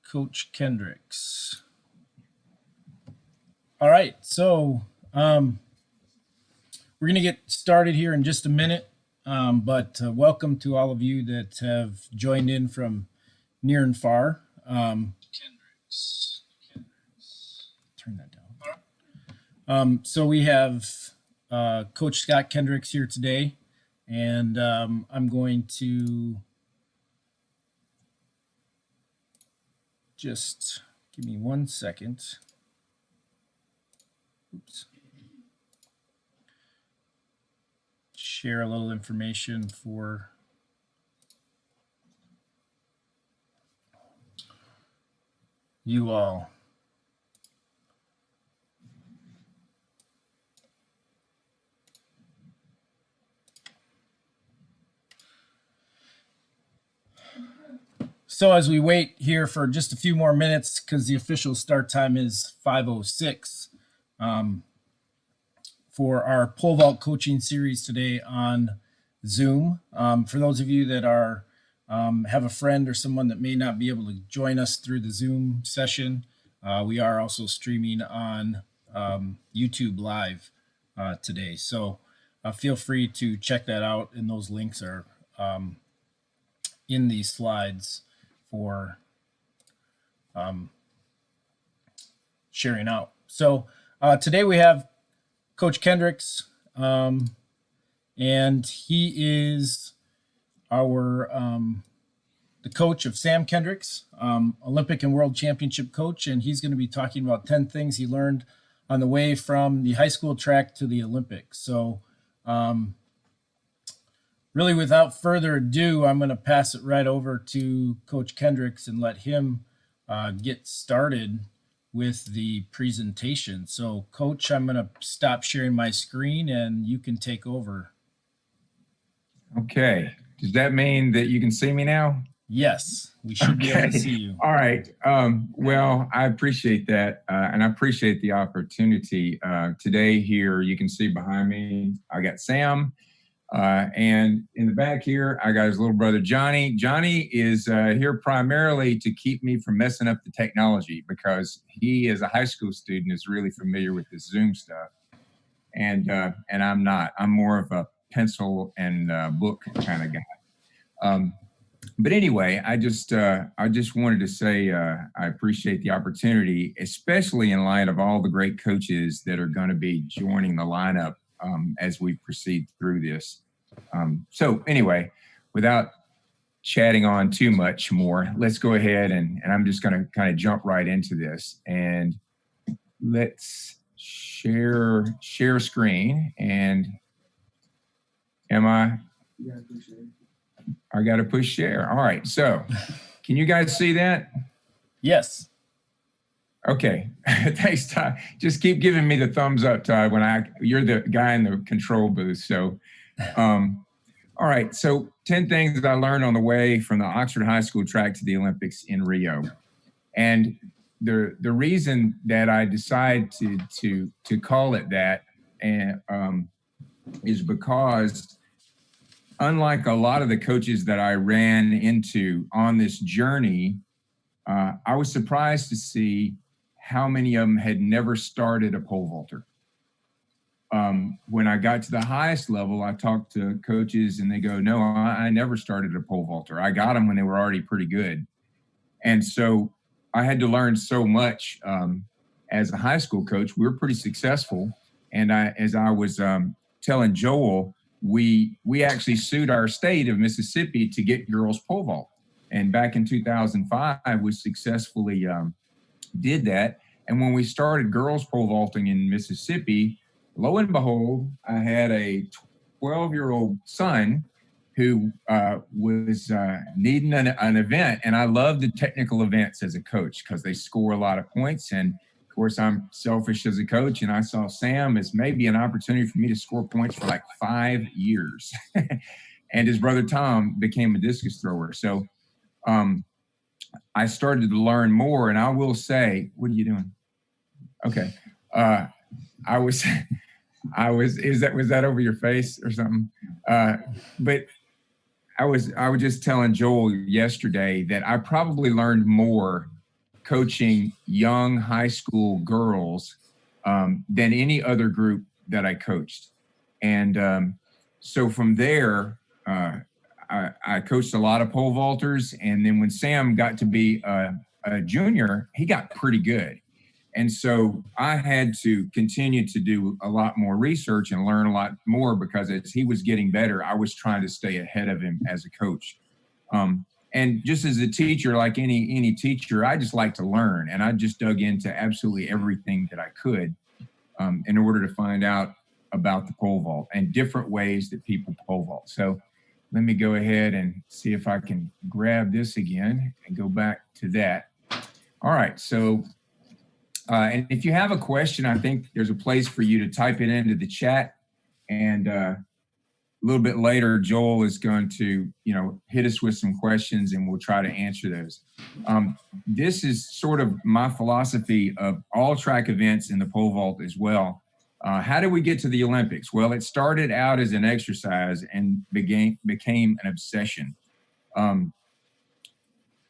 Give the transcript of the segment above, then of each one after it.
Coach Kendricks. All right, so we're going to get started here in just a minute, but welcome to all of you that have joined in from near and far. Turn that down. So we have Coach Scott Kendricks here today, and I'm going to just give me 1 second. Oops. Share a little information for you all. So as we wait here for just a few more minutes, because the official start time is 5:06, for our pole vault coaching series today on Zoom. For those of you that are have a friend or someone that may not be able to join us through the Zoom session, we are also streaming on YouTube Live today. So feel free to check that out, and those links are in these slides for sharing out. So today we have Coach Kendricks, and he is our the coach of Sam Kendricks, Olympic and World Championship coach, and he's going to be talking about 10 things he learned on the way from the high school track to the Olympics. So really, without further ado, I'm going to pass it right over to Coach Kendricks and let him get started with the presentation. So, Coach, I'm going to stop sharing my screen and you can take over. Okay. Does that mean that you can see me now? Yes, we should be able to see you. All right. Well, I appreciate that, and I appreciate the opportunity. Today here, you can see behind me, I got Sam. And in the back here, I got his little brother, Johnny. Johnny is here primarily to keep me from messing up the technology, because he, as a high school student, is really familiar with this Zoom stuff. And I'm not. I'm more of a pencil and book kind of guy. But anyway, I just wanted to say I appreciate the opportunity, especially in light of all the great coaches that are going to be joining the lineup as we proceed through this. So anyway, without chatting on too much more, let's go ahead and I'm just going to kind of jump right into this, and let's share screen. And I got to push share. All right. So can you guys see that? Yes. Okay, thanks, Todd. Just keep giving me the thumbs up, Todd, when you're the guy in the control booth. So, all right. So 10 things that I learned on the way from the Oxford High School track to the Olympics in Rio. And the reason that I decided to call it that is because, unlike a lot of the coaches that I ran into on this journey, I was surprised to see how many of them had never started a pole vaulter. When I got to the highest level, I talked to coaches and they go, no, I never started a pole vaulter. I got them when they were already pretty good. And so I had to learn so much as a high school coach. We were pretty successful. And as I was telling Joel, we actually sued our state of Mississippi to get girls pole vault. And back in 2005, we successfully did that. And when we started girls pole vaulting in Mississippi, lo and behold, I had a 12-year-old son who was needing an event. And I love the technical events as a coach because they score a lot of points. And of course, I'm selfish as a coach, and I saw Sam as maybe an opportunity for me to score points for like 5 years. And his brother Tom became a discus thrower. So I started to learn more, and I will say, what are you doing? Okay. Was that over your face or something? But I was just telling Joel yesterday that I probably learned more coaching young high school girls than any other group that I coached. And so from there, I coached a lot of pole vaulters. And then when Sam got to be a junior, he got pretty good. And so I had to continue to do a lot more research and learn a lot more, because as he was getting better, I was trying to stay ahead of him as a coach. And just as a teacher, like any teacher, I just like to learn. And I just dug into absolutely everything that I could in order to find out about the pole vault and different ways that people pole vault. So let me go ahead and see if I can grab this again and go back to that. All right. So, and if you have a question, I think there's a place for you to type it into the chat. And a little bit later, Joel is going to, hit us with some questions and we'll try to answer those. This is sort of my philosophy of all track events in the pole vault as well. How did we get to the Olympics? Well, it started out as an exercise and became an obsession.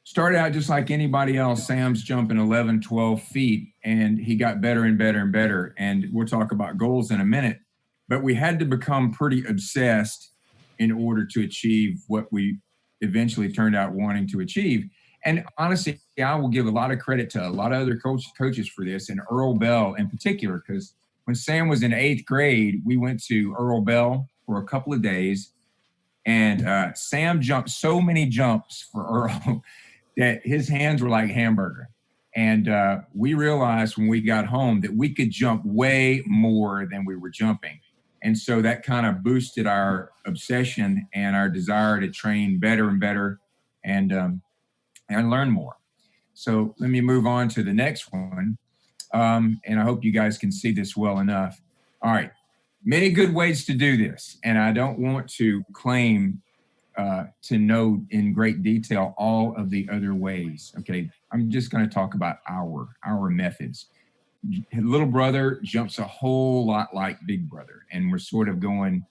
Started out just like anybody else. Sam's jumping 11, 12 feet, and he got better and better and better. And we'll talk about goals in a minute. But we had to become pretty obsessed in order to achieve what we eventually turned out wanting to achieve. And honestly, I will give a lot of credit to a lot of other coaches for this, and Earl Bell in particular, because when Sam was in 8th grade, we went to Earl Bell for a couple of days, and Sam jumped so many jumps for Earl that his hands were like hamburger. And we realized when we got home that we could jump way more than we were jumping. And so that kind of boosted our obsession and our desire to train better and better and learn more. So let me move on to the next one. And I hope you guys can see this well enough. All right. Many good ways to do this. And I don't want to claim to know in great detail all of the other ways. Okay. I'm just going to talk about our methods. Little brother jumps a whole lot like big brother, and we're sort of going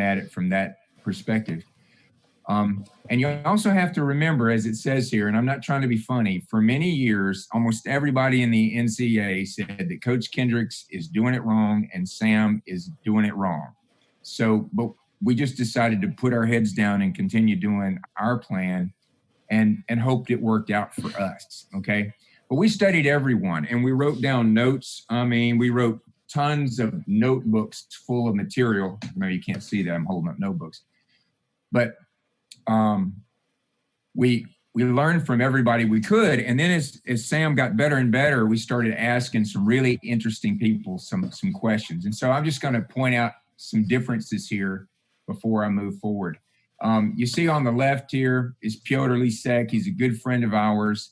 at it from that perspective. And you also have to remember, as it says here, and I'm not trying to be funny, for many years, almost everybody in the NCAA said that Coach Kendricks is doing it wrong and Sam is doing it wrong. So, but we just decided to put our heads down and continue doing our plan and hoped it worked out for us. Okay. But we studied everyone and we wrote down notes. I mean, we wrote tons of notebooks full of material. Maybe you can't see that. I'm holding up notebooks. But we learned from everybody we could. And then as Sam got better and better, we started asking some really interesting people some questions. And so I'm just going to point out some differences here before I move forward. You see on the left here is Piotr Lisek. He's a good friend of ours.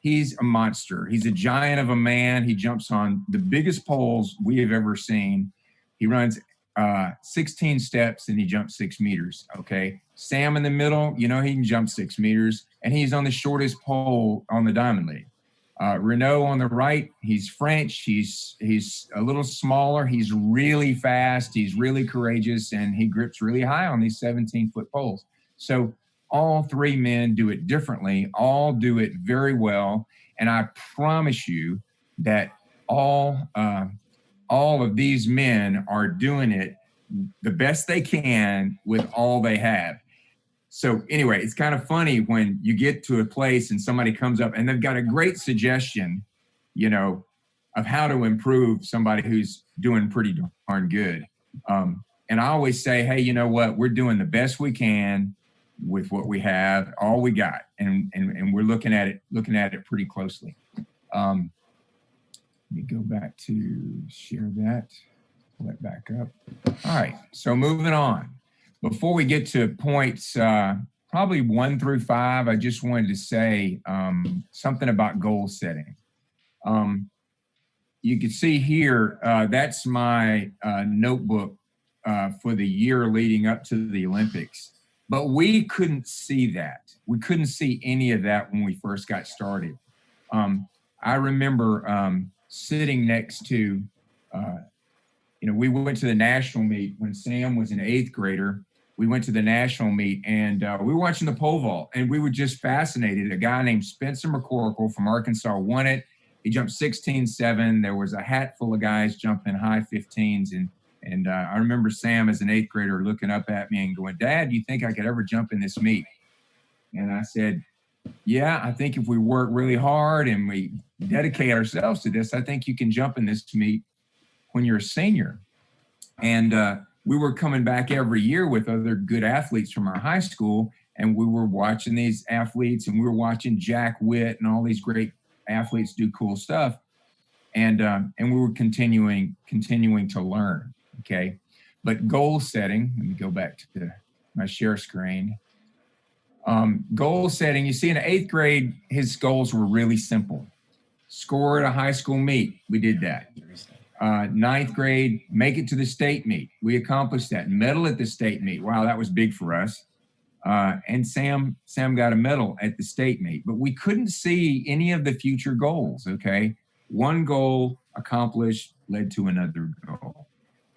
He's a monster. He's a giant of a man. He jumps on the biggest poles we have ever seen. He runs 16 steps and he jumps 6 meters. Okay. Sam in the middle, he can jump 6 meters, and he's on the shortest pole on the Diamond League. Renaud on the right, he's French. He's a little smaller. He's really fast. He's really courageous, and he grips really high on these 17-foot poles. So all three men do it differently, all do it very well. And I promise you that all of these men are doing it the best they can with all they have. So anyway, it's kind of funny when you get to a place and somebody comes up and they've got a great suggestion, of how to improve somebody who's doing pretty darn good. And I always say, hey, you know what? We're doing the best we can with what we have, all we got. And we're looking at it pretty closely. Let me go back to share that. Pull it back up. All right. So moving on. Before we get to points, probably 1 through 5, I just wanted to say something about goal setting. You can see here, that's my notebook for the year leading up to the Olympics. But we couldn't see that. We couldn't see any of that when we first got started. I remember sitting next to, we went to the national meet when Sam was an 8th grader. we went to the national meet, and we were watching the pole vault, and we were just fascinated. A guy named Spencer McCorkle from Arkansas won it. He jumped 16.7. There was a hat full of guys jumping high 15s, and I remember Sam as an 8th grader looking up at me and going, "Dad, do you think I could ever jump in this meet?" And I said, "Yeah, I think if we work really hard and we dedicate ourselves to this, I think you can jump in this meet when you're a senior." And we were coming back every year with other good athletes from our high school, and we were watching these athletes, and we were watching Jack Witt and all these great athletes do cool stuff, and we were continuing to learn. Okay, but goal setting. Let me go back to my share screen. Goal setting. You see, in 8th grade, his goals were really simple. Score at a high school meet. We did that. 9th grade, make it to the state meet. We accomplished that. Medal at the state meet. Wow, that was big for us. And Sam got a medal at the state meet, but we couldn't see any of the future goals. Okay, one goal accomplished led to another goal,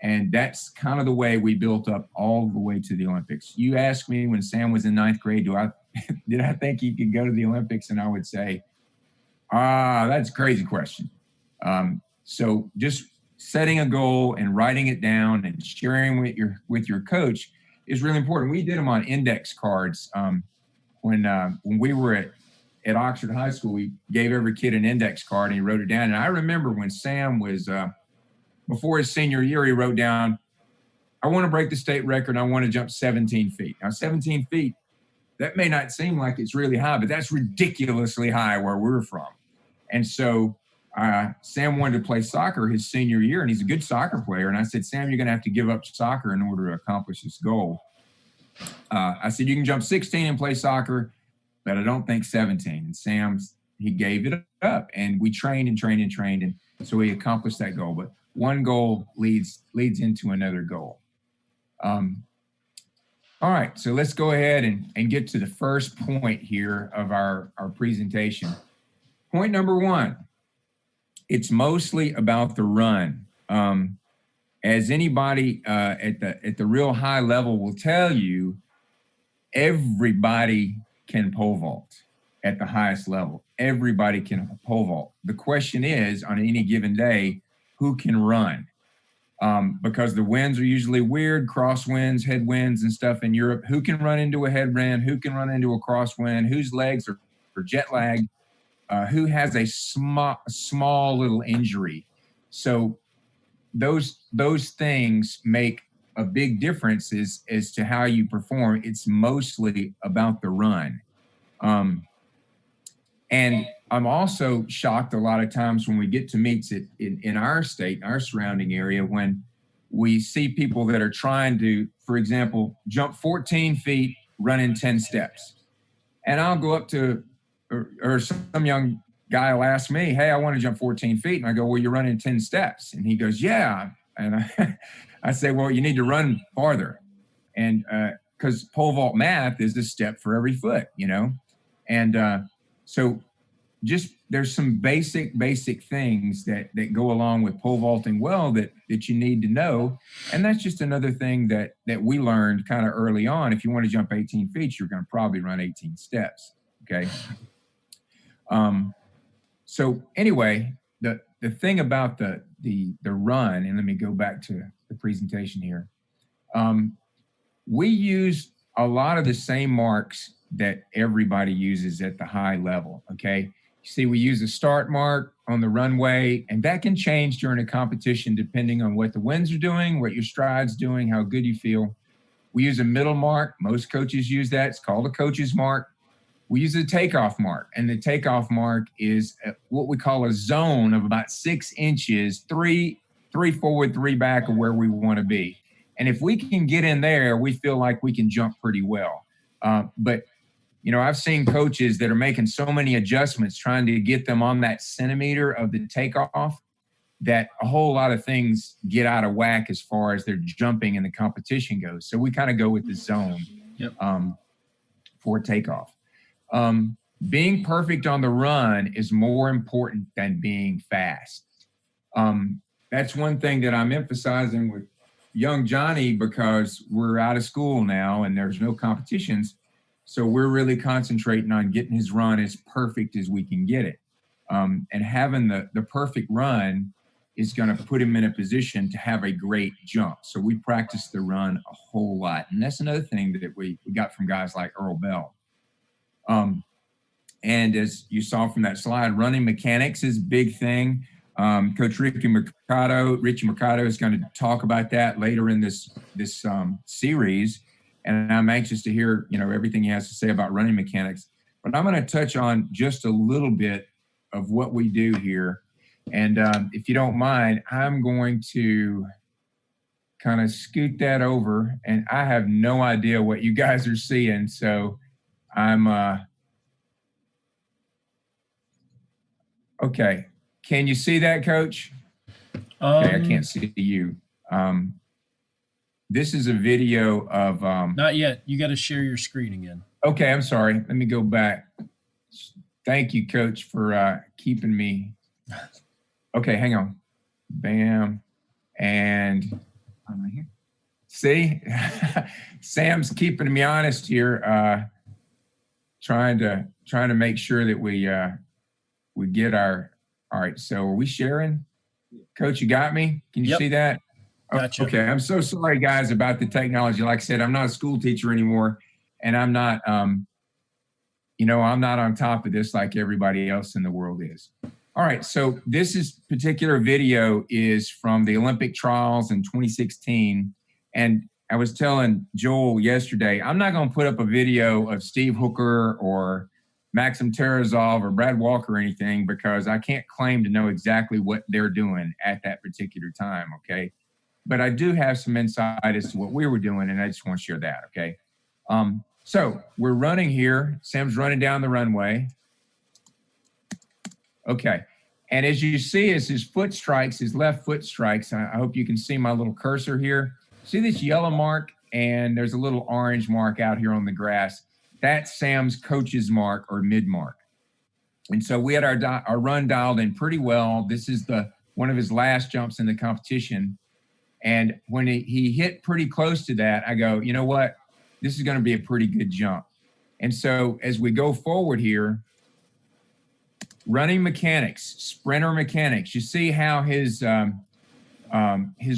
and that's kind of the way we built up all the way to the Olympics. You asked me when Sam was in 9th grade, did I think he could go to the Olympics? And I would say, that's a crazy question. So just setting a goal and writing it down and sharing with your coach is really important. We did them on index cards. When we were at Oxford High School, we gave every kid an index card and he wrote it down. And I remember when Sam was, before his senior year, he wrote down, "I want to break the state record. I want to jump 17 feet. Now, 17 feet, that may not seem like it's really high, but that's ridiculously high where we're from. And so Sam wanted to play soccer his senior year, and he's a good soccer player. And I said, "Sam, you're going to have to give up soccer in order to accomplish this goal." I said, "You can jump 16 and play soccer, but I don't think 17. And he gave it up. And we trained and trained and trained. And so we accomplished that goal. But one goal leads into another goal. All right, so let's go ahead and get to the first point here of our presentation. Point number one, it's mostly about the run. As anybody at the real high level will tell you, everybody can pole vault at the highest level. Everybody can pole vault. The question is, on any given day, who can run? Because the winds are usually weird, crosswinds, headwinds, and stuff in Europe. Who can run into a headwind? Who can run into a crosswind? Whose legs are jet lagged? Who has a small little injury? So those things make a big difference as to how you perform. It's mostly about the run. And I'm also shocked a lot of times when we get to meets in our state, our surrounding area, when we see people that are trying to, for example, jump 14 feet, run in 10 steps. And I'll go up to, or some young guy will ask me, "Hey, I want to jump 14 feet." And I go, "Well, you're running 10 steps." And he goes, "Yeah." And I say, "Well, you need to run farther." And because pole vault math is a step for every foot, you know? And so just there's some basic things that go along with pole vaulting well that you need to know. And that's just another thing that we learned kind of early on. If you want to jump 18 feet, you're going to probably run 18 steps. Okay. So anyway, the thing about the run, and let me go back to the presentation here. We use a lot of the same marks that everybody uses at the high level. Okay. You see, we use a start mark on the runway, and that can change during a competition depending on what the winds are doing, what your stride's doing, how good you feel. We use a middle mark. Most coaches use that. It's called a coach's mark. We use a takeoff mark, and the takeoff mark is what we call a zone of about 6 inches, three forward, 3 back of where we want to be. And if we can get in there, we feel like we can jump pretty well. But you know, I've seen coaches that are making so many adjustments trying to get them on that centimeter of the takeoff that a whole lot of things get out of whack as far as their jumping and the competition goes. So we kind of go with the zone for takeoff. Being perfect on the run is more important than being fast. That's one thing that I'm emphasizing young Johnny, because we're out of school now and there's no competitions. So we're really concentrating on getting his run as perfect as we can get it. And having the perfect run is going to put him in a position to have a great jump. So we practice the run a whole lot. And that's another thing that we got from guys like Earl Bell. And as you saw from that slide, running mechanics is a big thing. Coach Richie Mercado is going to talk about that later in this series. And I'm anxious to hear, everything he has to say about running mechanics. But I'm going to touch on just a little bit of what we do here. And if you don't mind, I'm going to kind of scoot that over. And I have no idea what you guys are seeing. So I'm, okay. Can you see that, Coach? Okay, I can't see you. This is a video of... not yet. You got to share your screen again. Okay, I'm sorry. Let me go back. Thank you, Coach, for keeping me... Okay, hang on. Bam. And I'm right here. See? Sam's keeping me honest here, trying to make sure that we get our... All right, so are we sharing? Coach, you got me? Can you see that? Gotcha. Okay, I'm so sorry, guys, about the technology. Like I said, I'm not a school teacher anymore, and I'm not, I'm not on top of this like everybody else in the world is. All right, so this particular video is from the Olympic trials in 2016, and I was telling Joel yesterday, I'm not going to put up a video of Steve Hooker or Maxim Tarasov or Brad Walker or anything, because I can't claim to know exactly what they're doing at that particular time, okay? But I do have some insight as to what we were doing, and I just want to share that, okay? So we're running here. Sam's running down the runway. Okay. And as you see, as his foot strikes, his left foot strikes, I hope you can see my little cursor here. See this yellow mark? And there's a little orange mark out here on the grass. That's Sam's coach's mark or mid mark. And so we had our run dialed in pretty well. This is one of his last jumps in the competition. And when he hit pretty close to that, I go, you know what? This is going to be a pretty good jump. And so as we go forward here, running mechanics, sprinter mechanics, you see how his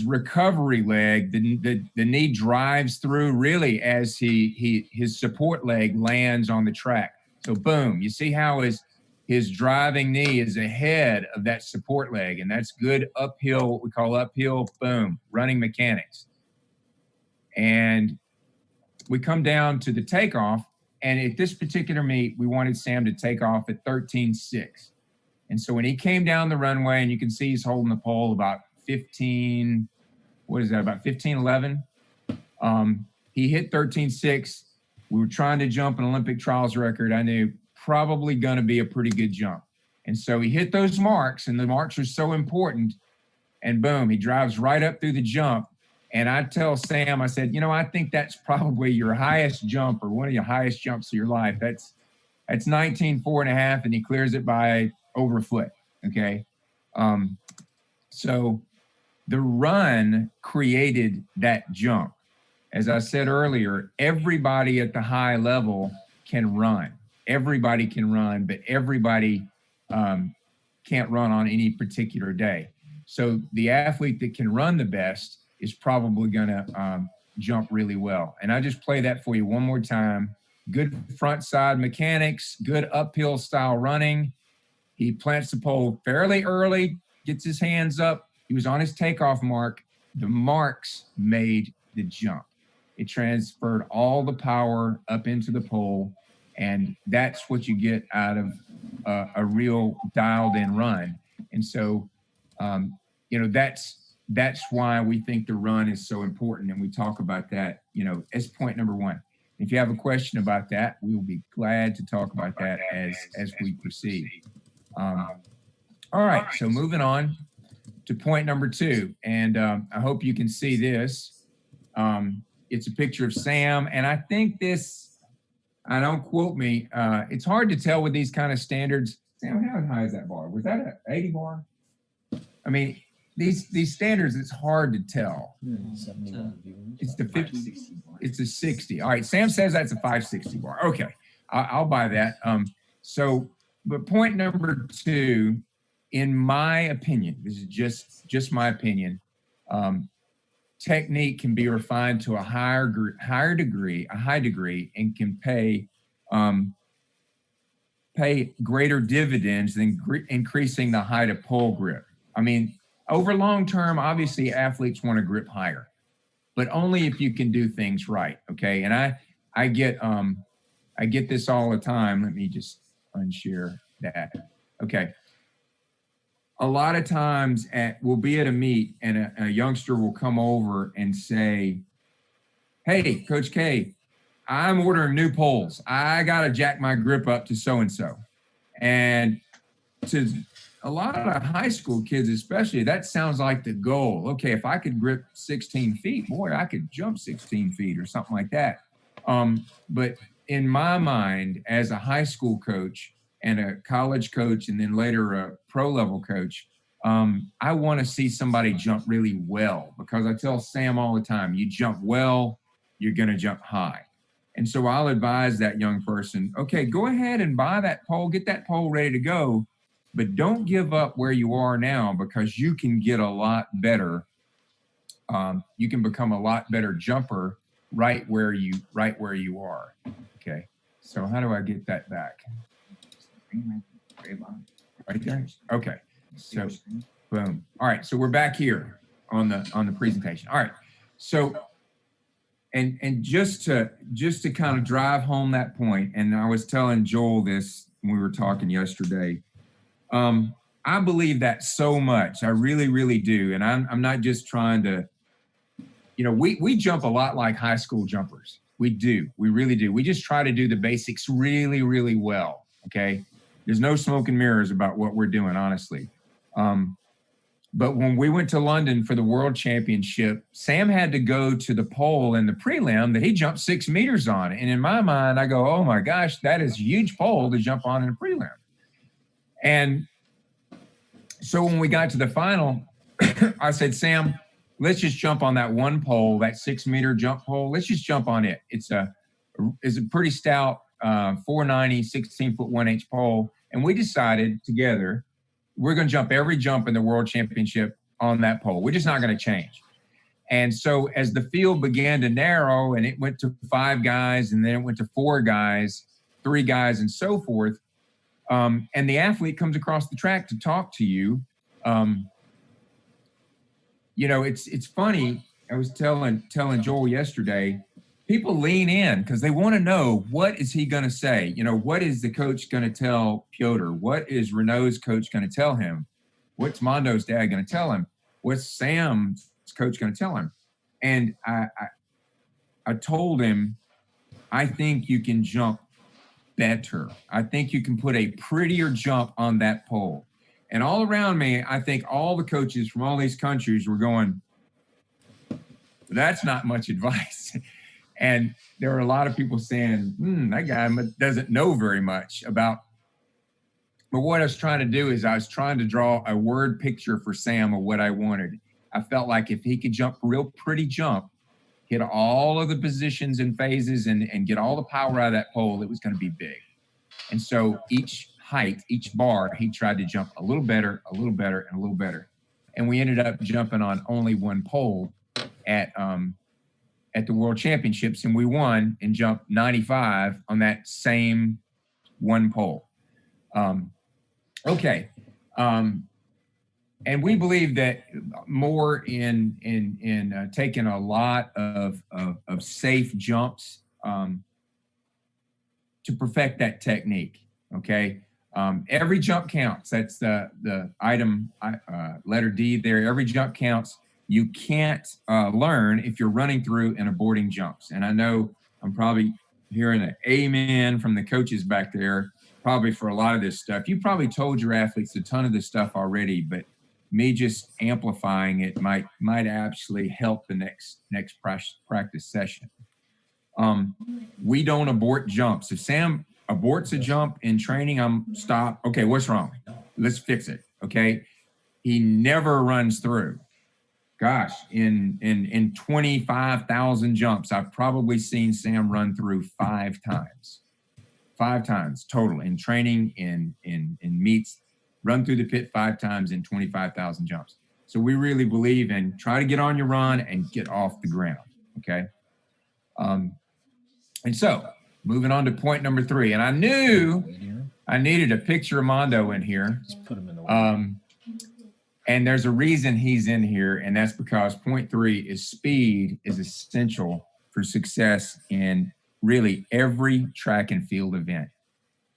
recovery leg, the knee drives through really as his support leg lands on the track. So boom, you see how his driving knee is ahead of that support leg, and that's good uphill, what we call uphill, boom, running mechanics. And we come down to the takeoff, and at this particular meet, we wanted Sam to take off at 13.6. And so when he came down the runway, and you can see he's holding the pole about 15, what is that, about 15.11. He hit 13.6. We were trying to jump an Olympic trials record. I knew probably going to be a pretty good jump. And so he hit those marks, and the marks are so important. And boom, he drives right up through the jump. And I tell Sam, I said, I think that's probably your highest jump, or one of your highest jumps of your life. That's 19.4.5, and he clears it by over a foot. Okay. So the run created that jump. As I said earlier, everybody at the high level can run. Everybody can run, but everybody can't run on any particular day. So the athlete that can run the best is probably going to jump really well. And I just play that for you one more time. Good front side mechanics, good uphill style running. He plants the pole fairly early, gets his hands up. He was on his takeoff mark. The marks made the jump. It transferred all the power up into the pole. And that's what you get out of a real dialed in run. And so, that's why we think the run is so important. And we talk about that, as point number one. If you have a question about that, we will be glad to talk about that as we proceed. All right, so moving on to point number two. And I hope you can see this. It's a picture of Sam. And I think I don't quote me, it's hard to tell with these kind of standards. Sam, how high is that bar? Was that an 80 bar? I mean, these standards, it's hard to tell. It's the 50, it's a 60. All right, Sam says that's a 560 bar. Okay, I'll buy that. So, but point number two, in my opinion, this is just my opinion, technique can be refined to a high degree, and can pay greater dividends than increasing the height of pole grip. I mean, over long term, obviously athletes want to grip higher, but only if you can do things right. Okay. And I get this all the time. Let me just unshare that. Okay. A lot of times we'll be at a meet and a youngster will come over and say, "Hey, Coach K, I'm ordering new poles. I got to jack my grip up to so-and-so." And to a lot of high school kids, especially, that sounds like the goal. Okay, if I could grip 16 feet, boy, I could jump 16 feet or something like that. But in my mind, as a high school coach and a college coach, and then later a pro level coach, I want to see somebody jump really well, because I tell Sam all the time, you jump well, you're going to jump high. And so I'll advise that young person, okay, go ahead and buy that pole, get that pole ready to go, but don't give up where you are now, because you can get a lot better. You can become a lot better jumper right where you are. Okay. So how do I get that back? Right there. Okay. So boom. All right. So we're back here on the presentation. All right. So and just to kind of drive home that point, and I was telling Joel this when we were talking yesterday. I believe that so much. I really, really do. And I'm not just trying to, we jump a lot like high school jumpers. We do. We really do. We just try to do the basics really, really well. Okay. There's no smoke and mirrors about what we're doing, honestly. But when we went to London for the World Championship, Sam had to go to the pole in the prelim that he jumped 6 meters on. And in my mind, I go, oh my gosh, that is a huge pole to jump on in a prelim. And so when we got to the final, I said, Sam, let's just jump on that one pole, that 6 meter jump pole. Let's just jump on it. It's a pretty stout 490, 16 foot 1 inch pole. And we decided together, we're going to jump every jump in the World Championship on that pole. We're just not going to change. And so as the field began to narrow, and it went to 5 guys, and then it went to 4 guys, 3 guys, and so forth, and the athlete comes across the track to talk to you, it's funny. I was telling Joel yesterday, people lean in because they want to know, what is he going to say? What is the coach going to tell Piotr? What is Renault's coach going to tell him? What's Mondo's dad going to tell him? What's Sam's coach going to tell him? And I told him, I think you can jump better. I think you can put a prettier jump on that pole. And all around me, I think all the coaches from all these countries were going, that's not much advice. And there were a lot of people saying, that guy doesn't know very much about. But what I was trying to do is I was trying to draw a word picture for Sam of what I wanted. I felt like if he could jump a real pretty jump, hit all of the positions and phases, and get all the power out of that pole, it was going to be big. And so each height, each bar, he tried to jump a little better, and a little better. And we ended up jumping on only one pole at the World Championships, and we won and jumped 95 on that same one pole. Okay. And we believe that more in taking a lot of safe jumps to perfect that technique. Okay. Every jump counts. That's the item, letter D there. Every jump counts. You can't learn if you're running through and aborting jumps. And I know I'm probably hearing an amen from the coaches back there, probably for a lot of this stuff. You probably told your athletes a ton of this stuff already, but me just amplifying it might actually help the next practice session. We don't abort jumps. If Sam aborts a jump in training, I'm stop. Okay, what's wrong? Let's fix it. Okay. he never runs through. Gosh, in 25,000 jumps, I've probably seen Sam run through 5 times total in training, in meets, run through the pit 5 times in 25,000 jumps. So we really believe in try to get on your run and get off the ground. Okay. And so moving on to point number 3, and I knew I needed a picture of Mondo in here. Just put him in the way. And there's a reason he's in here, and that's because point 3 is speed is essential for success in really every track and field event.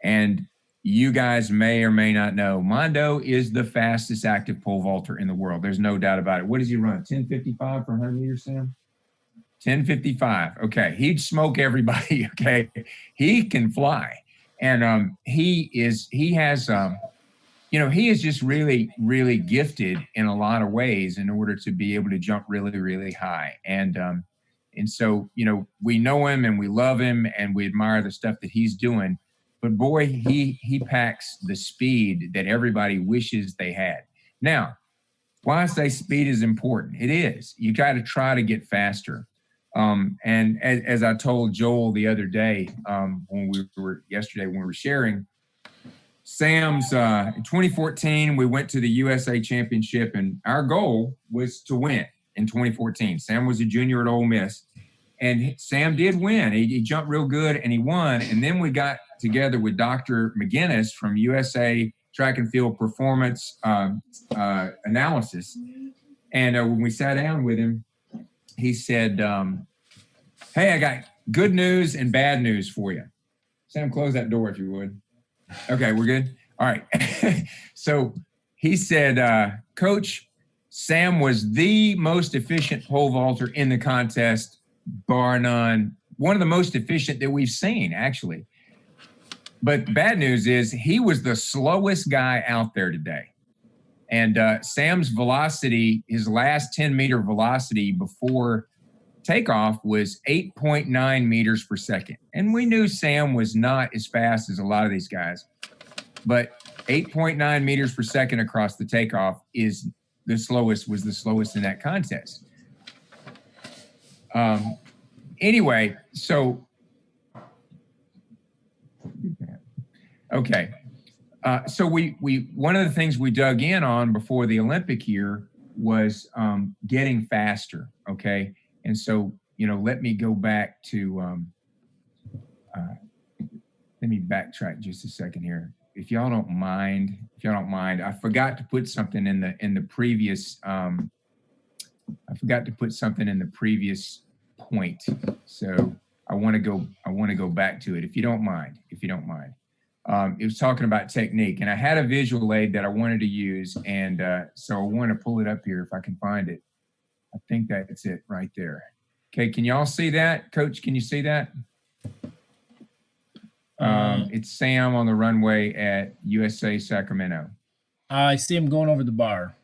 And you guys may or may not know, Mondo is the fastest active pole vaulter in the world. There's no doubt about it. What does he run? 10:55 for 100 meters, Sam? 10:55. Okay. He'd smoke everybody. Okay. He can fly. And he is just really, really gifted in a lot of ways in order to be able to jump really, really high. And so, we know him and we love him and we admire the stuff that he's doing. But boy, he packs the speed that everybody wishes they had. Now, why I say speed is important? It is. You got to try to get faster. And as I told Joel the other day, when we were sharing, Sam's in 2014, we went to the USA Championship, and our goal was to win in 2014. Sam was a junior at Ole Miss, and Sam did win. He jumped real good, and he won. And then we got together with Dr. McGinnis from USA Track and Field Performance Analysis. And when we sat down with him, he said, hey, I got good news and bad news for you. Sam, close that door if you would. Okay, we're good? All right. So he said, Coach, Sam was the most efficient pole vaulter in the contest, bar none. One of the most efficient that we've seen, actually. But the bad news is he was the slowest guy out there today. And Sam's velocity, his last 10-meter velocity before takeoff was 8.9 meters per second. And we knew Sam was not as fast as a lot of these guys, but 8.9 meters per second across the takeoff was the slowest in that contest. Anyway, so, okay. So we one of the things we dug in on before the Olympic year was getting faster, okay? And so, let me go back to, let me backtrack just a second here. If y'all don't mind, I forgot to put something in the previous, point. So I want to go back to it. If you don't mind. It was talking about technique, and I had a visual aid that I wanted to use. And so I want to pull it up here if I can find it. I think that's it right there. Okay, can y'all see that? Coach, can you see that? It's Sam on the runway at USA Sacramento. I see him going over the bar.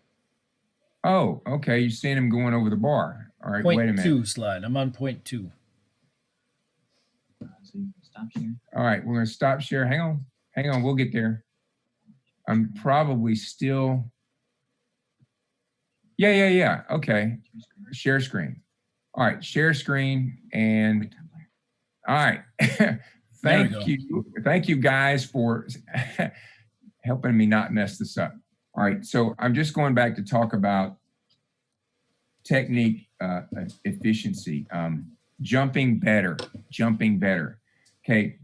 Oh, okay. You're seeing him going over the bar. All right, Point wait a minute. 2 slide. I'm on point 2. So you can stop share. All right, we're going to stop share. Hang on. We'll get there. I'm probably still. Yeah. Okay. Share screen. All right, share screen. And all right. Thank you guys for helping me not mess this up. All right, so I'm just going back to talk about technique efficiency, jumping better. Okay,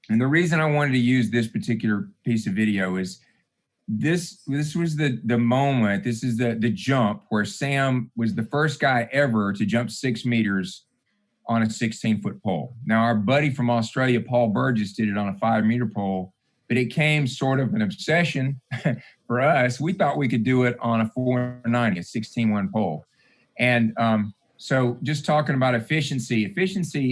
and the reason I wanted to use this particular piece of video is this was the moment, this is the jump where Sam was the first guy ever to jump 6 meters on a 16-foot pole. Now, our buddy from Australia, Paul Burgess, did it on a 5-meter pole, but it came sort of an obsession for us. We thought we could do it on a 490, a 16-1 pole. And so just talking about efficiency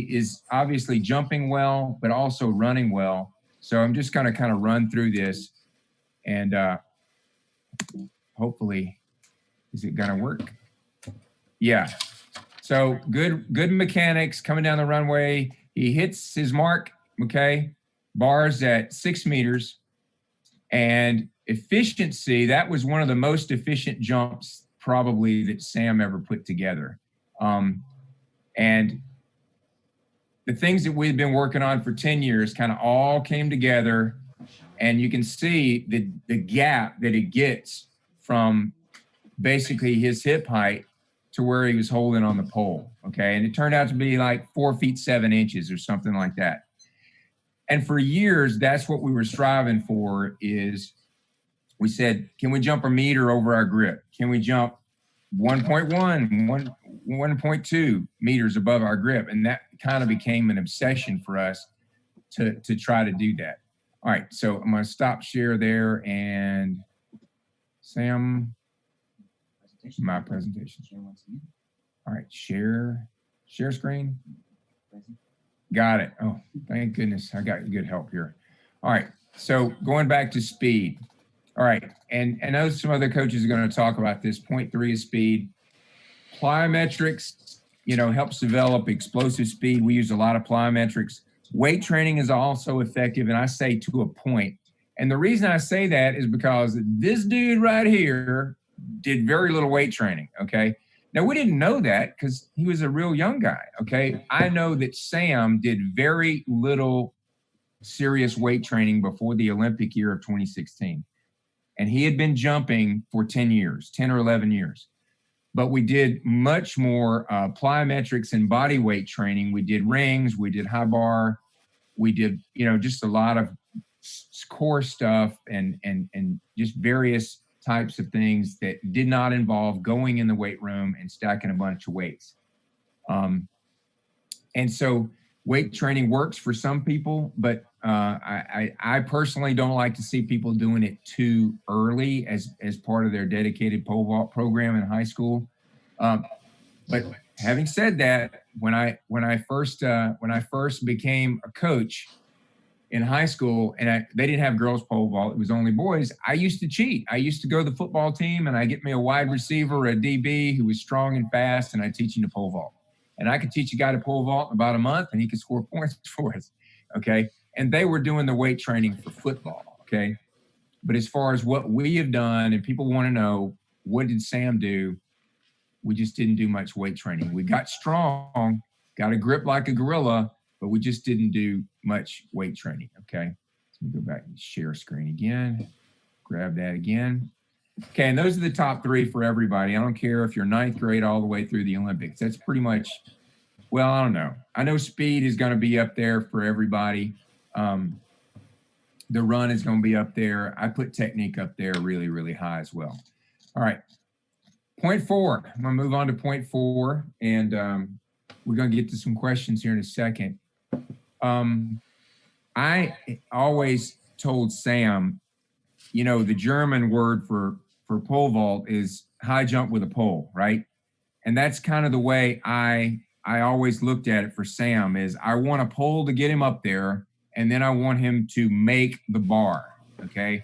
is obviously jumping well, but also running well. So I'm just going to kind of run through this, and hopefully, is it going to work? Yeah. So good mechanics coming down the runway. He hits his mark, okay? Bars at 6 meters. And efficiency, that was one of the most efficient jumps probably that Sam ever put together. And the things that we've been working on for 10 years kind of all came together, and you can see the gap that it gets from basically his hip height to where he was holding on the pole. Okay. And it turned out to be like 4 feet 7 inches or something like that. And for years, that's what we were striving for. Is we said, can we jump a meter over our grip? Can we jump 1.1, 1.2 meters above our grip? And that kind of became an obsession for us to try to do that. All right, so I'm going to stop share there, and Sam, my presentation. All right, share screen. Got it. Oh, thank goodness. I got good help here. All right, so going back to speed. All right, and I know some other coaches are going to talk about this. 0.3 is speed. Plyometrics, helps develop explosive speed. We use a lot of plyometrics. Weight training is also effective, and I say to a point. And the reason I say that is because this dude right here did very little weight training, okay? Now, we didn't know that because he was a real young guy, okay? I know that Sam did very little serious weight training before the Olympic year of 2016. And he had been jumping for 10 or 11 years. But we did much more plyometrics and body weight training. We did rings, we did high bar, we did, just a lot of core stuff and just various types of things that did not involve going in the weight room and stacking a bunch of weights. And so weight training works for some people, but I personally don't like to see people doing it too early as part of their dedicated pole vault program in high school. But having said that, when I first became a coach in high school, and they didn't have girls pole vault, it was only boys, I used to cheat. I used to go to the football team and I get me a wide receiver, a DB who was strong and fast, and I teach him to pole vault. And I could teach a guy to pole vault in about a month and he could score points for us. Okay. And they were doing the weight training for football. Okay. But as far as what we have done, and people want to know, what did Sam do? We just didn't do much weight training. We got strong, got a grip like a gorilla, but we just didn't do much weight training. Okay. So let me go back and share screen again. Grab that again. Okay, and those are the top 3 for everybody. I don't care if you're 9th grade all the way through the Olympics. That's pretty much, well, I don't know. I know speed is going to be up there for everybody. The run is going to be up there. I put technique up there really, really high as well. All right, point 4. I'm going to move on to point 4, and we're going to get to some questions here in a second. I always told Sam, the German word for pole vault is high jump with a pole, right? And that's kind of the way I always looked at it for Sam, is I want a pole to get him up there, and then I want him to make the bar, okay?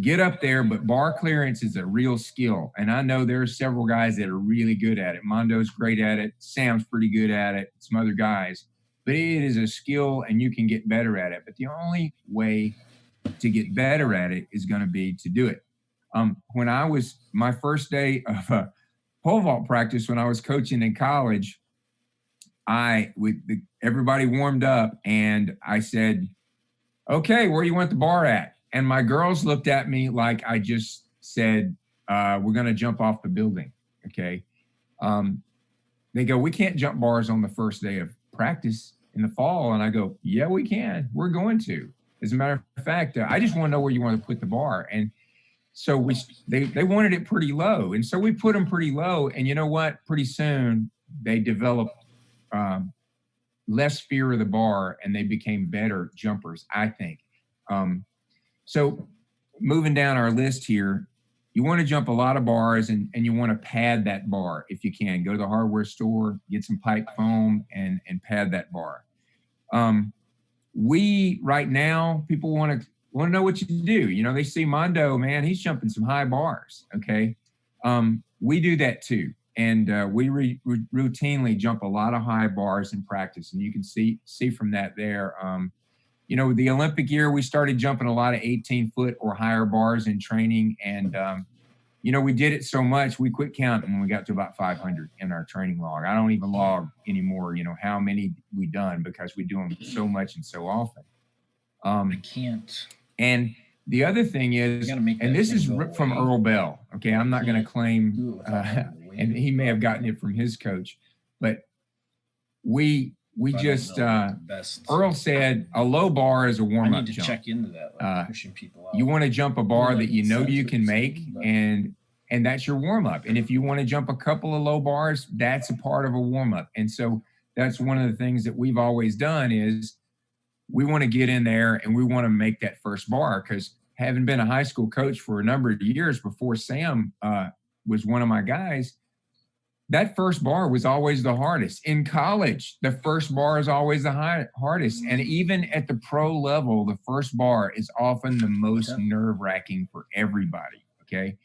Get up there, but bar clearance is a real skill. And I know there are several guys that are really good at it. Mondo's great at it. Sam's pretty good at it. Some other guys. But it is a skill, and you can get better at it. But the only way to get better at it is going to be to do it. When I was, my first day of pole vault practice when I was coaching in college, everybody warmed up and I said, okay, where do you want the bar at? And my girls looked at me like I just said, we're going to jump off the building. Okay. They go, we can't jump bars on the first day of practice in the fall. And I go, yeah, we can. We're going to. As a matter of fact, I just want to know where you want to put the bar. And so they wanted it pretty low. And so we put them pretty low. And you know what? Pretty soon they developed less fear of the bar and they became better jumpers, I think. So moving down our list here, you want to jump a lot of bars and you want to pad that bar if you can. Go to the hardware store, get some pipe foam and pad that bar. Right now, people want to know what you do. They see Mondo, man, he's jumping some high bars. Okay. We do that too. And we routinely jump a lot of high bars in practice. And you can see from that there, the Olympic year, we started jumping a lot of 18-foot or higher bars in training. And, we did it so much, we quit counting when we got to about 500 in our training log. I don't even log anymore, how many we done, because we do them so much and so often. I can't. And the other thing is, and this is from Earl Bell. Okay, I'm not going to claim, and he may have gotten it from his coach, but we just Earl said a low bar is a warm-up jump. I need to check into that, pushing people out. You want to jump a bar that you know you can make, and that's your warm-up. And if you want to jump a couple of low bars, that's a part of a warm-up. And so that's one of the things that we've always done is we want to get in there and we want to make that first bar, because having been a high school coach for a number of years before Sam was one of my guys, that first bar was always the hardest. In college, the first bar is always the hardest. And even at the pro level, the first bar is often the most nerve-wracking for everybody, okay?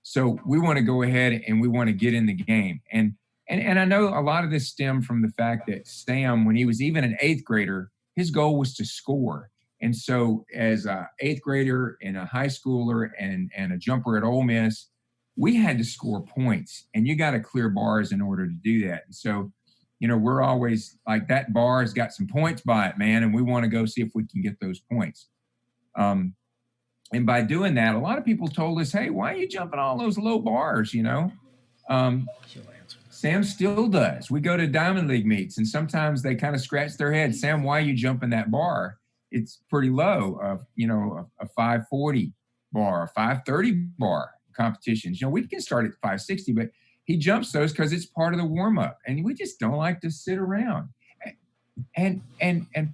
So we want to go ahead and we want to get in the game. And I know a lot of this stemmed from the fact that Sam, when he was even an 8th grader, his goal was to score. And so as a 8th grader and a high schooler and a jumper at Ole Miss, we had to score points, and you got to clear bars in order to do that. And so, we're always like, that bar has got some points by it, man, and we want to go see if we can get those points. And by doing that, a lot of people told us, hey, why are you jumping all those low bars, Sam still does. We go to Diamond League meets, and sometimes they kind of scratch their head. Sam, why are you jumping that bar? It's pretty low, a 540 bar, a 530 bar competitions. We can start at 560, but he jumps those because it's part of the warm-up, and we just don't like to sit around. And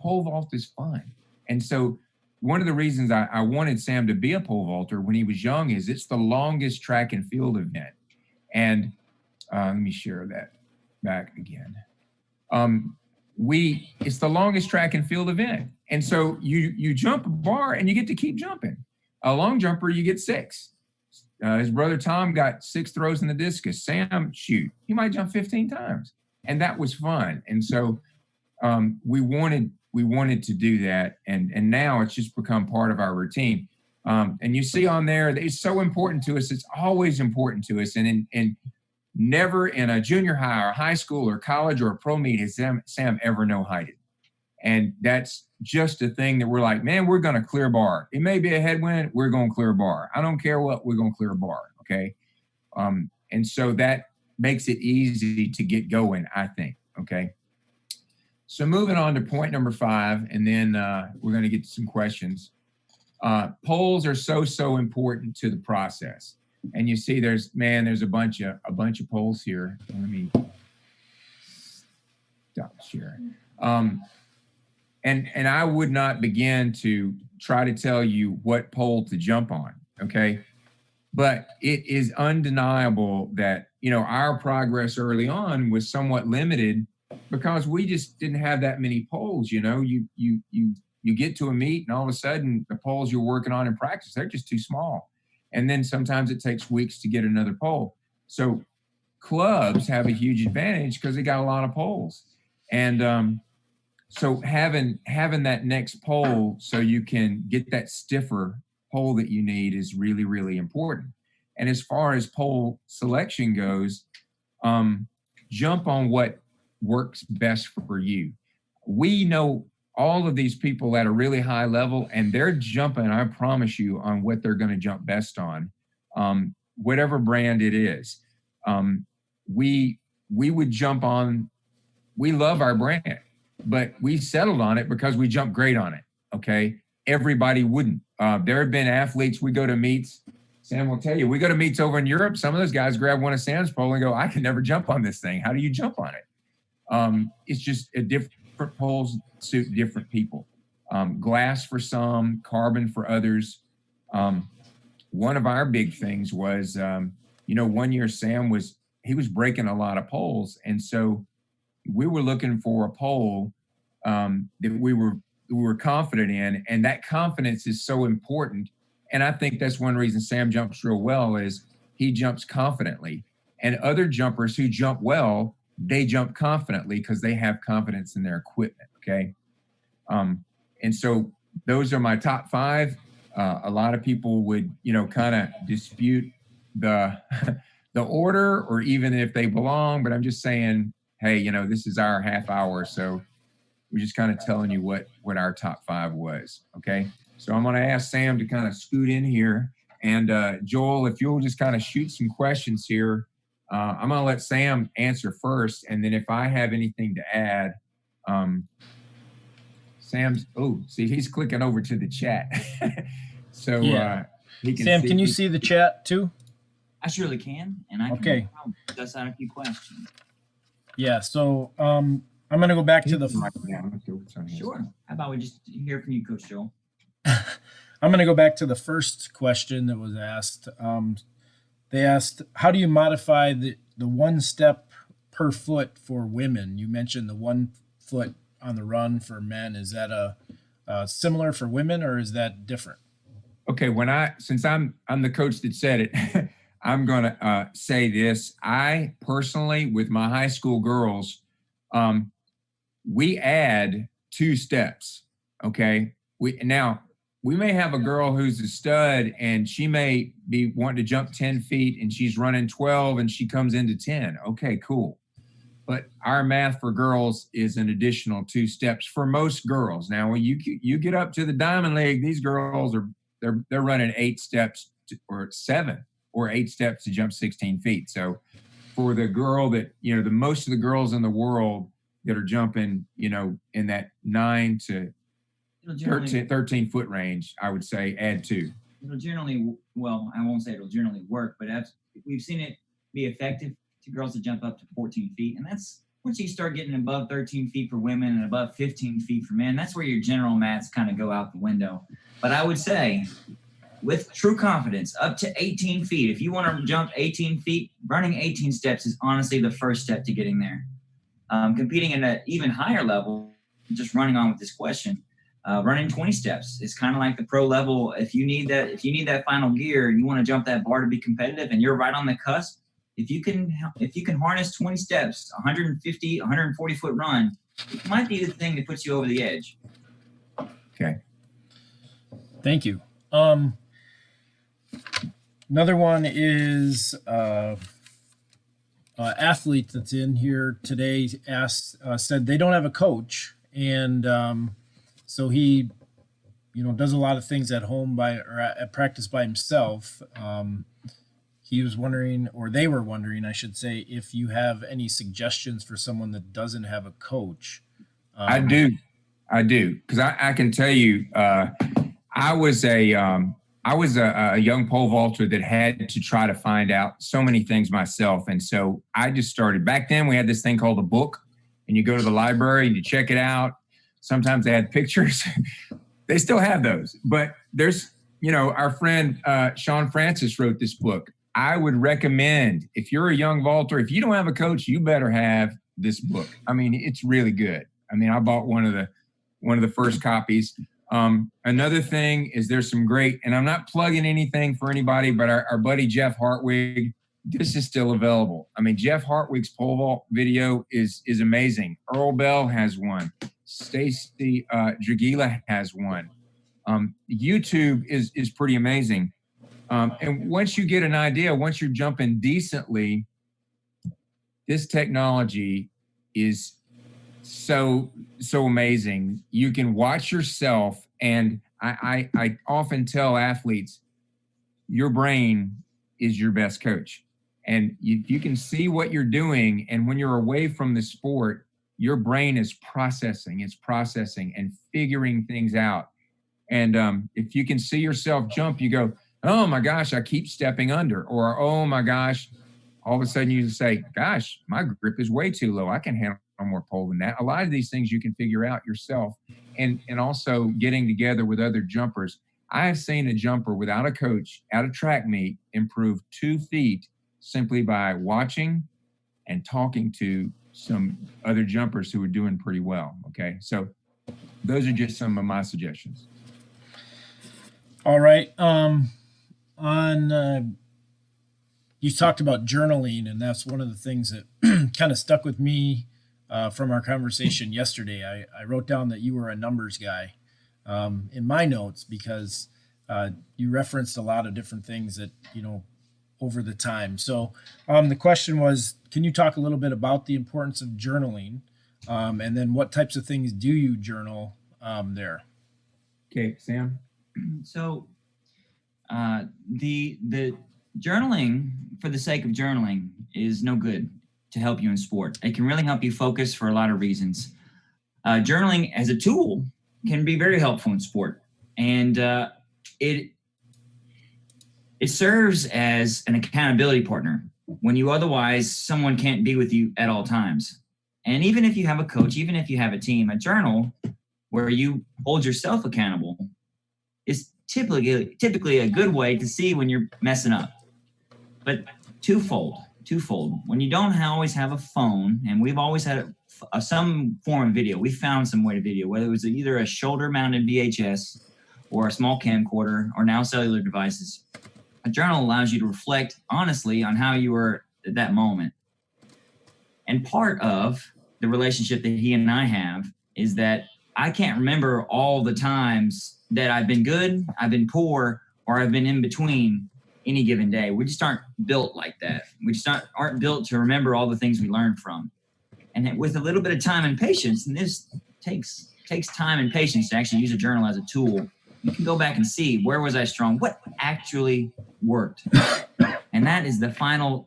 pole vault is fun. And so one of the reasons I wanted Sam to be a pole vaulter when he was young is it's the longest track and field event. And let me share that back again. It's the longest track and field event. And so you jump a bar and you get to keep jumping. A long jumper, you get 6. His brother Tom got 6 throws in the discus. Sam, he might jump 15 times. And that was fun. And so we wanted to do that. And now it's just become part of our routine. And you see on there, it's so important to us. It's always important to us. And never in a junior high or high school or college or a pro meet has Sam ever no-heighted. And that's just a thing that we're like, man, we're going to clear bar. It may be a headwind. We're going to clear bar. I don't care what, we're going to clear bar. Okay. And so that makes it easy to get going, I think. Okay. So moving on to point number 5, and then we're going to get to some questions. Polls are so important to the process. And you see there's a bunch of polls here. Let me stop sharing. And I would not begin to try to tell you what pole to jump on, okay? But it is undeniable that, our progress early on was somewhat limited because we just didn't have that many poles. You get to a meet and all of a sudden the poles you're working on in practice, they're just too small. And then sometimes it takes weeks to get another pole. So clubs have a huge advantage because they got a lot of poles. And so having that next pole so you can get that stiffer pole that you need is really, really important. And as far as pole selection goes, jump on what works best for you. We know all of these people at a really high level, and they're jumping, I promise you, on what they're going to jump best on, whatever brand it is. We would jump on, we love our brand, but we settled on it because we jumped great on it, okay? Everybody wouldn't. There have been athletes, we go to meets, Sam will tell you, we go to meets over in Europe, some of those guys grab one of Sam's pole and go, I can never jump on this thing. How do you jump on it? It's just a different poles suit different people. Glass for some, carbon for others. One of our big things was, one year Sam was breaking a lot of poles. And so we were looking for a pole that we were confident in. And that confidence is so important. And I think that's one reason Sam jumps real well is he jumps confidently. And other jumpers who jump well, they jump confidently because they have confidence in their equipment, okay? And so those are my top 5. A lot of people would, kind of dispute the the order or even if they belong, but I'm just saying, hey, this is our half hour, so we're just kind of telling you what our top 5 was. Okay. So I'm going to ask Sam to kind of scoot in here. And Joel, if you'll just kind of shoot some questions here, I'm going to let Sam answer first. And then if I have anything to add, see, he's clicking over to the chat. So Yeah. he can Sam, see. can you see the chat too? I surely can, and I Okay. can discuss out a few questions. Yeah. So I'm going to go back to the. Sure. How about we just hear from you, Coach Joel? I'm going to go back to the first question that was asked. They asked, how do you modify the 1 step per foot for women? You mentioned the 1 foot on the run for men. Is that similar for women, or is that different? Okay, since I'm the coach that said it, I'm gonna say this. I personally, with my high school girls, we add 2 steps. Okay, we may have a girl who's a stud and she may be wanting to jump 10 feet and she's running 12 and she comes into 10. Okay, cool. But our math for girls is an additional 2 steps for most girls. Now, when you get up to the Diamond League, these girls they're running 8 steps or 7 or 8 steps to jump 16 feet. So for the girl that, the most of the girls in the world that are jumping, in that 9 to 13 foot range, I would say add 2. It'll generally, well, I won't say it'll generally work, but we've seen it be effective to girls to jump up to 14 feet. And that's once you start getting above 13 feet for women and above 15 feet for men, that's where your general maths kind of go out the window. But I would say with true confidence, up to 18 feet, if you want to jump 18 feet, running 18 steps is honestly the first step to getting there. Competing at an even higher level, just running on with this question, running 20 steps is kind of like the pro level. If you need that final gear and you want to jump that bar to be competitive and you're right on the cusp, if you can harness 20 steps, 150, 140 foot run, it might be the thing that puts you over the edge. Okay. Thank you. Another one is athlete that's in here today said they don't have a coach, and so he, does a lot of things at home at practice by himself. He was wondering, or they were wondering, I should say, if you have any suggestions for someone that doesn't have a coach. I do, because I can tell you, I was a young pole vaulter that had to try to find out so many things myself, and so I just started. Back then, we had this thing called a book, and you go to the library and you check it out. Sometimes they had pictures. They still have those, but there's, our friend Sean Francis wrote this book. I would recommend, if you're a young vaulter, if you don't have a coach, you better have this book. I mean, it's really good. I mean, I bought one of the first copies. Another thing is there's some great, and I'm not plugging anything for anybody, but our buddy Jeff Hartwig, this is still available. I mean, Jeff Hartwig's pole vault video is amazing. Earl Bell has one. Stacy Dragila has one. YouTube is pretty amazing. And once you get an idea, once you're jumping decently, this technology is so amazing. You can watch yourself, and I often tell athletes, your brain is your best coach. And you can see what you're doing, and when you're away from the sport, your brain is processing and figuring things out. And if you can see yourself jump, you go, oh my gosh, I keep stepping under, or oh my gosh, all of a sudden you say, gosh, my grip is way too low. I can handle more pole than that. A lot of these things you can figure out yourself, and also getting together with other jumpers. I have seen a jumper without a coach at a track meet improve 2 feet simply by watching and talking to some other jumpers who are doing pretty well. Okay. So those are just some of my suggestions. All right. You talked about journaling, and that's one of the things that kind of stuck with me from our conversation yesterday. I wrote down that you were a numbers guy. in my notes because you referenced a lot of different things that, over the time. So the question was, can you talk a little bit about the importance of journaling? And then what types of things do you journal there? Okay, Sam. So the journaling for the sake of journaling is no good to help you in sport. It can really help you focus for a lot of reasons. Journaling as a tool can be very helpful in sport, and it serves as an accountability partner when you otherwise someone can't be with you at all times. And even if you have a coach, even if you have a team, a journal where you hold yourself accountable is typically a good way to see when you're messing up. But twofold. When you don't always have a phone, and we've always had some form of video, we found some way to video, whether it was either a shoulder-mounted VHS or a small camcorder or now cellular devices. A journal allows you to reflect honestly on how you were at that moment. And part of the relationship that he and I have is that I can't remember all the times that I've been good, I've been poor, or I've been in between any given day. We just aren't built like that. We just aren't built to remember all the things we learned from. And with a little bit of time and patience, and this takes time and patience to actually use a journal as a tool, you can go back and see, where was I strong? What actually worked? And that is the final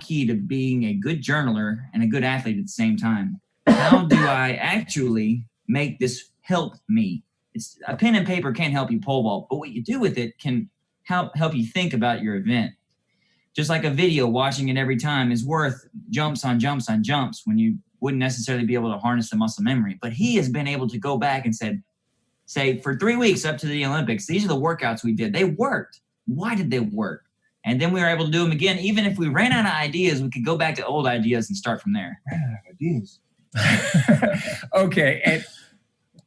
key to being a good journaler and a good athlete at the same time. How do I actually make this help me? It's a pen and paper can't help you pole vault, but what you do with it can help you think about your event. Just like a video, watching it every time is worth jumps on jumps on jumps when you wouldn't necessarily be able to harness the muscle memory. But he has been able to go back and say, for 3 weeks up to the Olympics, these are the workouts we did. They worked. Why did they work? And then we were able to do them again. Even if we ran out of ideas, we could go back to old ideas and start from there. Ideas. Okay.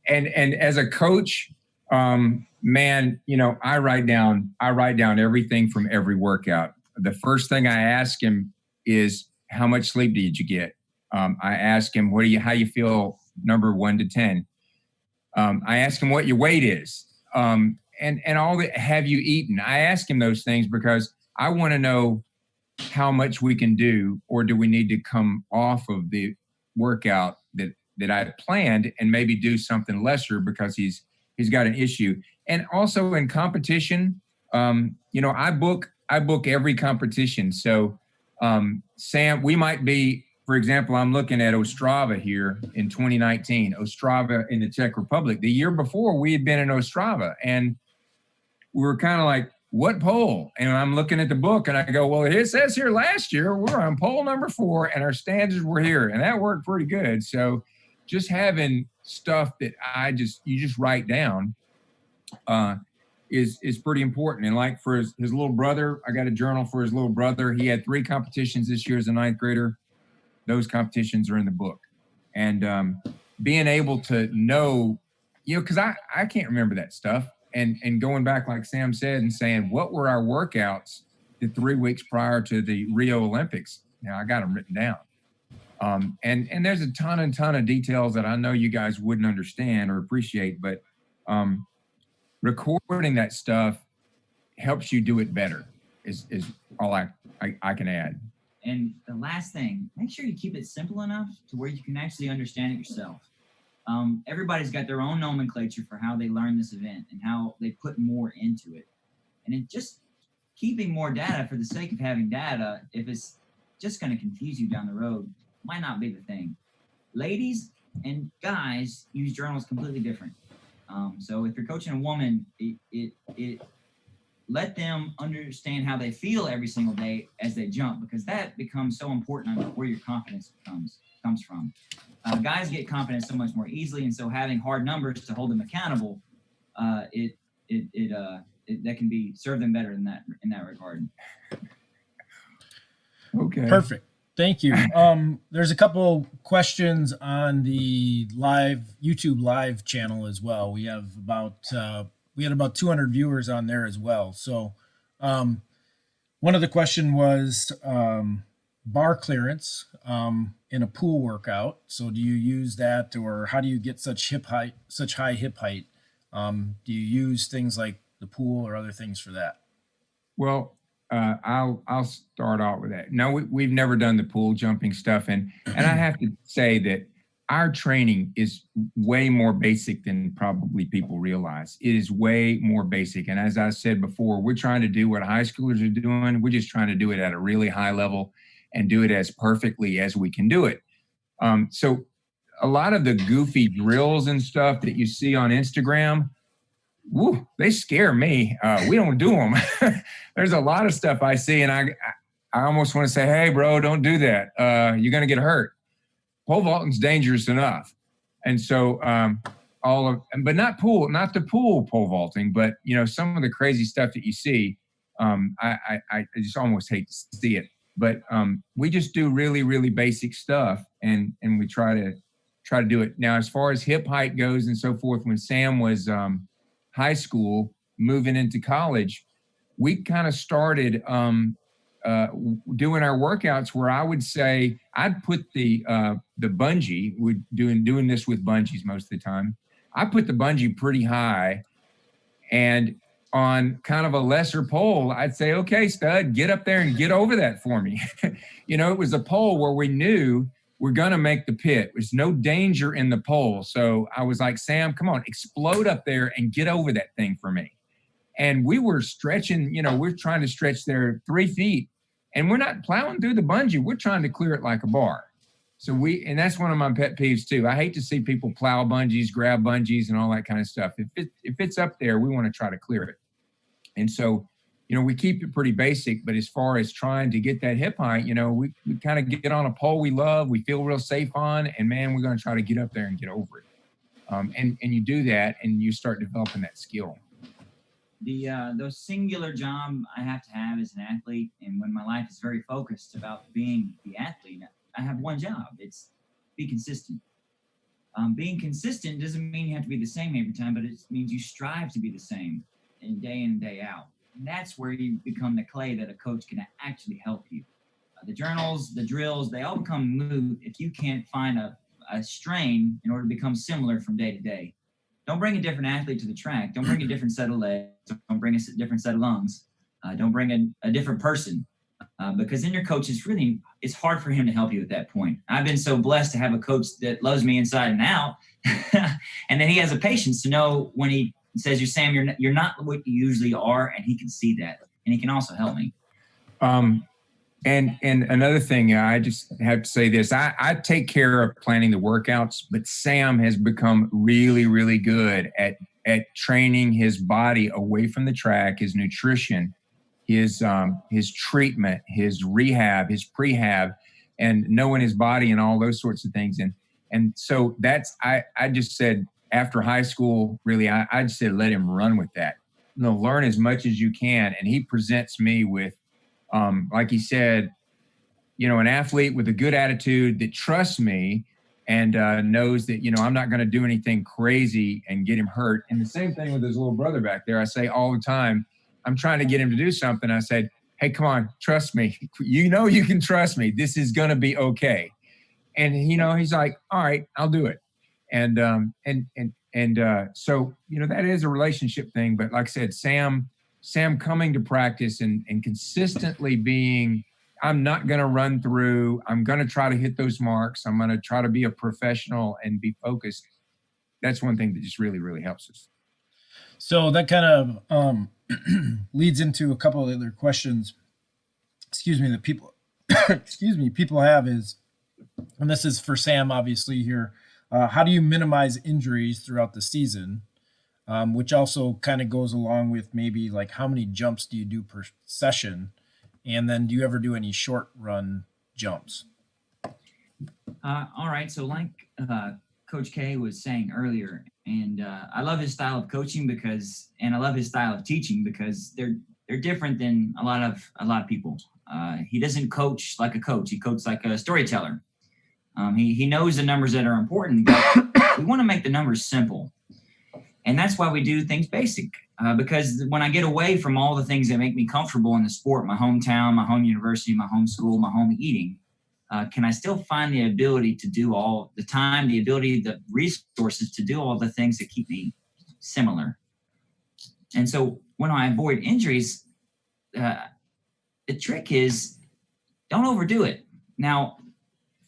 And as a coach, man, I write down everything from every workout. The first thing I ask him is, how much sleep did you get? I ask him, how you feel, number 1 to 10. I ask him what your weight is, and all that. Have you eaten? I ask him those things because I want to know how much we can do, or do we need to come off of the workout that I planned and maybe do something lesser because he's got an issue. And also in competition, I book every competition. So, Sam, we might be, for example, I'm looking at Ostrava here in 2019, Ostrava in the Czech Republic. The year before, we had been in Ostrava, and we were kind of like, what pole? And I'm looking at the book, and I go, well, it says here last year we're on pole number 4, and our standards were here, and that worked pretty good. So just having stuff that you just write down is pretty important. And like for his little brother, I got a journal for his little brother. He had 3 competitions this year as a 9th grader. Those competitions are in the book. And being able to know, because I can't remember that stuff. And going back, like Sam said, and saying, what were our workouts the 3 weeks prior to the Rio Olympics? I got them written down. And there's a ton of details that I know you guys wouldn't understand or appreciate, but recording that stuff helps you do it better is all I can add. And the last thing, make sure you keep it simple enough to where you can actually understand it yourself. Everybody's got their own nomenclature for how they learn this event and how they put more into it. And it just keeping more data for the sake of having data, if it's just going to confuse you down the road, might not be the thing. Ladies and guys use journals completely different. So if you're coaching a woman, it let them understand how they feel every single day as they jump, because that becomes so important on where your confidence comes from. Guys get confidence so much more easily, and so having hard numbers to hold them accountable, that can be serve them better in that regard. Okay. Perfect. Thank you. There's a couple questions on the YouTube live channel as well. We had about 200 viewers on there as well. So one of the question was bar clearance in a pool workout. So do you use that, or how do you get such high hip height Do you use things like the pool or other things for that? Well, I'll start off with that. No, we've never done the pool jumping stuff, and I have to say that our training is way more basic than probably people realize. It is way more basic, and as I said before, we're trying to do what high schoolers are doing. We're just trying to do it at a really high level and do it as perfectly as we can do it. So a lot of the goofy drills and stuff that you see on Instagram, woo, they scare me. We don't do them. There's a lot of stuff I see, and I almost want to say, hey, bro, don't do that. You're going to get hurt. Pole vaulting's dangerous enough. And so but not the pool pole vaulting, but, some of the crazy stuff that you see, I just almost hate to see it. But we just do really, really basic stuff, and we try to do it. Now, as far as hip height goes and so forth, when Sam was high school, moving into college, we kind of started doing our workouts where I would say I'd put the bungee. We're doing this with bungees most of the time. I put the bungee pretty high, and on kind of a lesser pole, I'd say, okay, stud, get up there and get over that for me. It was a pole where we knew we're going to make the pit. There's no danger in the pole. So I was like, Sam, come on, explode up there and get over that thing for me. And we were stretching, we're trying to stretch there 3 feet, and we're not plowing through the bungee. We're trying to clear it like a bar. So and that's one of my pet peeves too. I hate to see people plow bungees, grab bungees, and all that kind of stuff. If it's up there, we want to try to clear it. And so, we keep it pretty basic, but as far as trying to get that hip height, we kind of get on a pole we love, we feel real safe on, and man, we're going to try to get up there and get over it. And you do that, and you start developing that skill. The singular job I have to have as an athlete, and when my life is very focused about being the athlete, I have one job. It's be consistent. Being consistent doesn't mean you have to be the same every time, but it means you strive to be the same and day in and day out. And that's where you become the clay that a coach can actually help you. The journals, the drills, they all become moot if you can't find a strain in order to become similar from day to day. Don't bring a different athlete to the track. Don't bring a different set of legs. Don't bring a different set of lungs. Don't bring a different person. Because then your coach it's hard for him to help you at that point. I've been so blessed to have a coach that loves me inside and out. And then he has the patience to know when he says, Sam, you're not what you usually are. And he can see that. And he can also help me. And another thing, I just have to say this. I take care of planning the workouts, but Sam has become really, really good at training his body away from the track, his nutrition, his treatment, his rehab, his prehab, and knowing his body and all those sorts of things. And so I just said after high school, really, I just said, let him run with that. Learn as much as you can. And he presents me with, like he said, an athlete with a good attitude that trusts me and knows that, I'm not going to do anything crazy and get him hurt. And the same thing with his little brother back there. I say all the time, I'm trying to get him to do something. I said, hey, come on, trust me. You can trust me. This is going to be okay. And, he's like, all right, I'll do it. And so, that is a relationship thing. But like I said, Sam coming to practice and consistently being, I'm not going to run through, I'm going to try to hit those marks. I'm going to try to be a professional and be focused. That's one thing that just really, really helps us. So that kind of leads into a couple of other questions, that people have is, and this is for Sam, obviously here, how do you minimize injuries throughout the season? Which also kind of goes along with maybe like how many jumps do you do per session? And then do you ever do any short run jumps? All right. So like Coach K was saying earlier, and I love his style of coaching and I love his style of teaching because they're different than a lot of people. He doesn't coach like a coach. He coaches like a storyteller. He knows the numbers that are important, but we want to make the numbers simple. And that's why we do things basic. Because when I get away from all the things that make me comfortable in the sport, my hometown, my home university, my home school, my home eating, can I still find the ability to do all the time, the ability, the resources to do all the things that keep me similar. And so when I avoid injuries, the trick is don't overdo it. Now,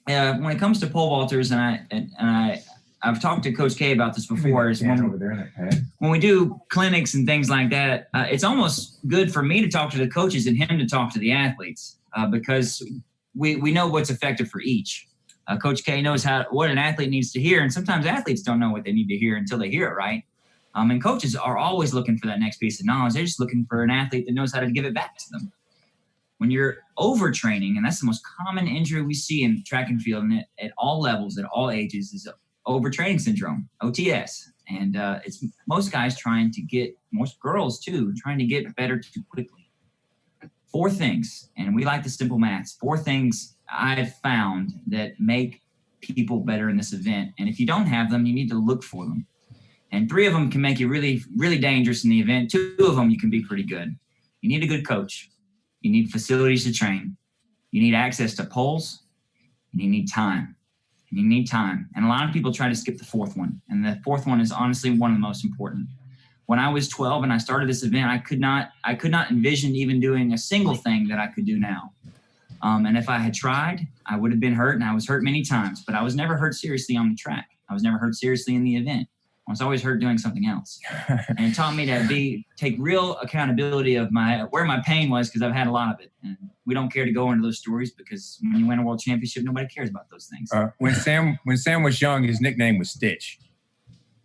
when it comes to pole vaulters, I've talked to Coach K about this before. Is when we do clinics and things like that, it's almost good for me to talk to the coaches and him to talk to the athletes because we know what's effective for each. Coach K knows what an athlete needs to hear, and sometimes athletes don't know what they need to hear until they hear it, right? And coaches are always looking for that next piece of knowledge. They're just looking for an athlete that knows how to give it back to them. When you're overtraining, and that's the most common injury we see in track and field and at all levels, at all ages, is overtraining syndrome, OTS. And it's most guys most girls too, trying to get better too quickly. 4 things, and we like the simple maths, 4 things I've found that make people better in this event. And if you don't have them, you need to look for them. And 3 of them can make you really, really dangerous in the event. 2 of them, you can be pretty good. You need a good coach. You need facilities to train. You need access to poles. And you need time. And a lot of people try to skip the 4th one. And the 4th one is honestly one of the most important. When I was 12 and I started this event, I could not envision even doing a single thing that I could do now. And if I had tried, I would have been hurt, and I was hurt many times. But I was never hurt seriously on the track. I was never hurt seriously in the event. I was always hurt doing something else. And it taught me to take real accountability of where my pain was, because I've had a lot of it. And we don't care to go into those stories because when you win a world championship, nobody cares about those things. When Sam was young, his nickname was Stitch.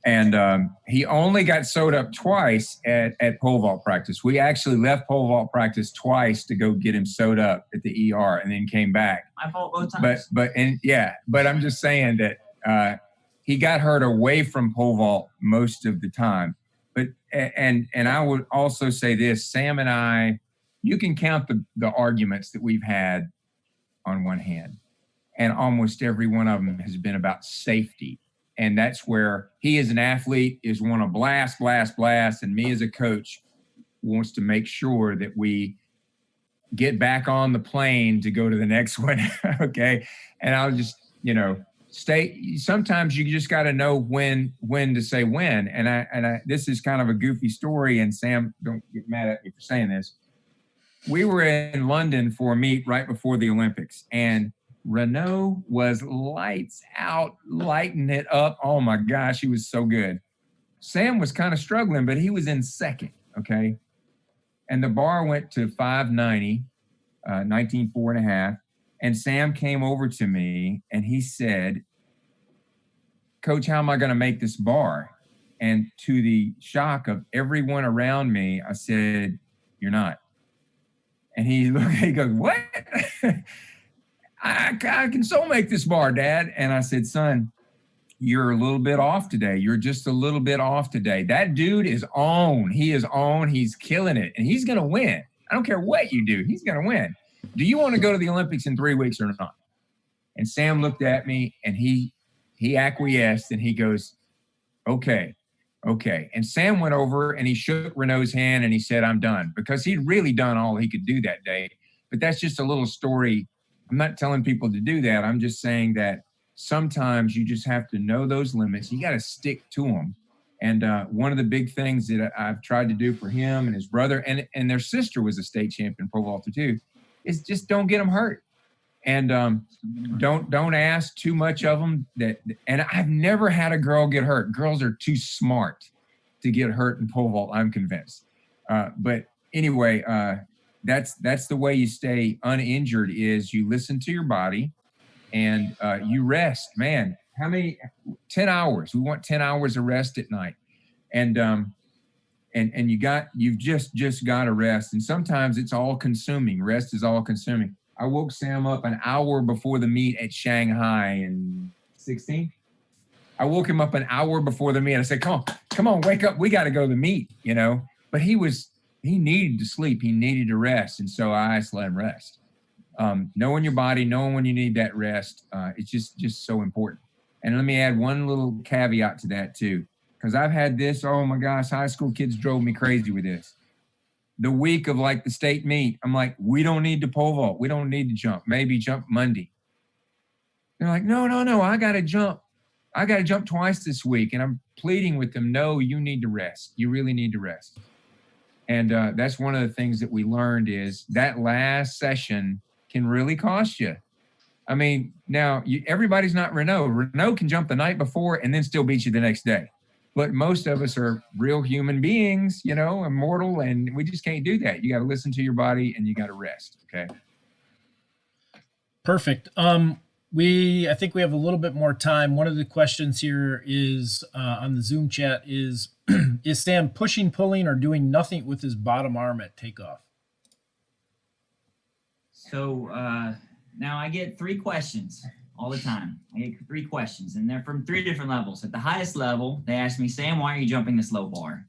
And he only got sewed up twice at pole vault practice. We actually left pole vault practice twice to go get him sewed up at the ER and then came back. I fought both times. But I'm just saying that he got hurt away from pole vault most of the time. But and I would also say this, Sam and I, you can count the arguments that we've had on one hand, and almost every one of them has been about safety. And that's where he as an athlete is want to blast, and me as a coach wants to make sure that we get back on the plane to go to the next one. Okay. And I'll just, sometimes you just got to know when to say when. And I this is kind of a goofy story, and Sam, don't get mad at me for saying this. We were in London for a meet right before the Olympics, and Renault was lights out, lighting it up. Oh my gosh, he was so good. Sam was kind of struggling, but he was in second, okay? And the bar went to 590, 19.4.5. And Sam came over to me and he said, "Coach, how am I going to make this bar?" And to the shock of everyone around me, I said, "You're not." And he goes, "What?" I can so make this bar, Dad. And I said, "Son, you're a little bit off today. You're just a little bit off today. That dude is on. He is on. He's killing it. And he's going to win. I don't care what you do. He's going to win. Do you want to go to the Olympics in 3 weeks or not?" And Sam looked at me and he acquiesced and he goes, okay. And Sam went over and he shook Renault's hand and he said, "I'm done," because he'd really done all he could do that day. But that's just a little story. I'm not telling people to do that. I'm just saying that sometimes you just have to know those limits. You got to stick to them. And one of the big things that I've tried to do for him and his brother, and their sister was a state champion pole vaulter too, is just don't get them hurt. And don't ask too much of them. And I've never had a girl get hurt. Girls are too smart to get hurt in pole vault, I'm convinced. But anyway, that's the way you stay uninjured, is you listen to your body and you rest. Man, how many? 10 hours. We want 10 hours of rest at night. And you've just got to rest. And sometimes it's all consuming. Rest is all consuming. I woke Sam up an hour before the meet at Shanghai in 16. I woke him up an hour before the meet. I said, come on, wake up. We got to go to the meet, But he needed to sleep. He needed to rest. And so I just let him rest. Knowing your body, knowing when you need that rest, it's just so important. And let me add one little caveat to that too, because I've had this, oh my gosh, high school kids drove me crazy with this. The week of like the state meet, I'm like, we don't need to pole vault. We don't need to jump. Maybe jump Monday. They're like, no, I got to jump I got to jump twice this week. And I'm pleading with them, no, you need to rest. You really need to rest. And that's one of the things that we learned is that last session can really cost you. I mean, now everybody's not Renault. Renault can jump the night before and then still beat you the next day. But most of us are real human beings, you know, immortal, and we just can't do that. You got to listen to your body and you got to rest. Okay. Perfect. I think we have a little bit more time. One of the questions here is on the Zoom chat is is Sam pushing, pulling, or doing nothing with his bottom arm at takeoff? So now I get 3 questions all the time. I get 3 questions, and they're from 3 different levels. At the highest level, they ask me, Sam, why are you jumping this low bar?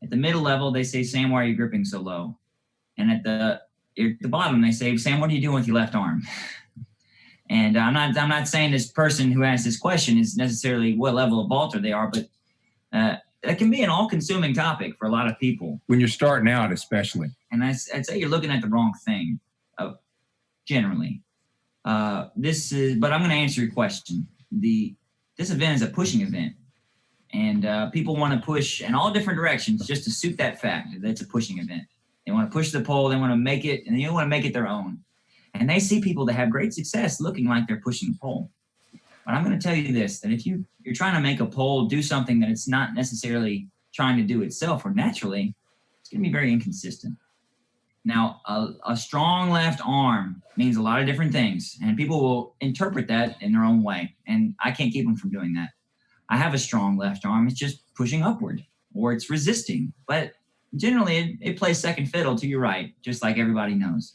At the middle level, they say, Sam, why are you gripping so low? And at the bottom, they say, Sam, what are you doing with your left arm? And I'm not saying this person who asked this question is necessarily what level of vaulter they are, but that can be an all-consuming topic for a lot of people. When you're starting out, especially. And I'd say you're looking at the wrong thing, generally. But I'm going to answer your question. This event is a pushing event, and people want to push in all different directions just to suit that fact that it's a pushing event. They want to push the pole, they want to make it, and they want to make it their own. And they see people that have great success looking like they're pushing the pole. But I'm going to tell you this, that if you're trying to make a pole do something that it's not necessarily trying to do itself or naturally, it's going to be very inconsistent. Now, a strong left arm means a lot of different things, and people will interpret that in their own way, and I can't keep them from doing that. I have a strong left arm. It's just pushing upward, or it's resisting. But generally, it plays second fiddle to your right, just like everybody knows.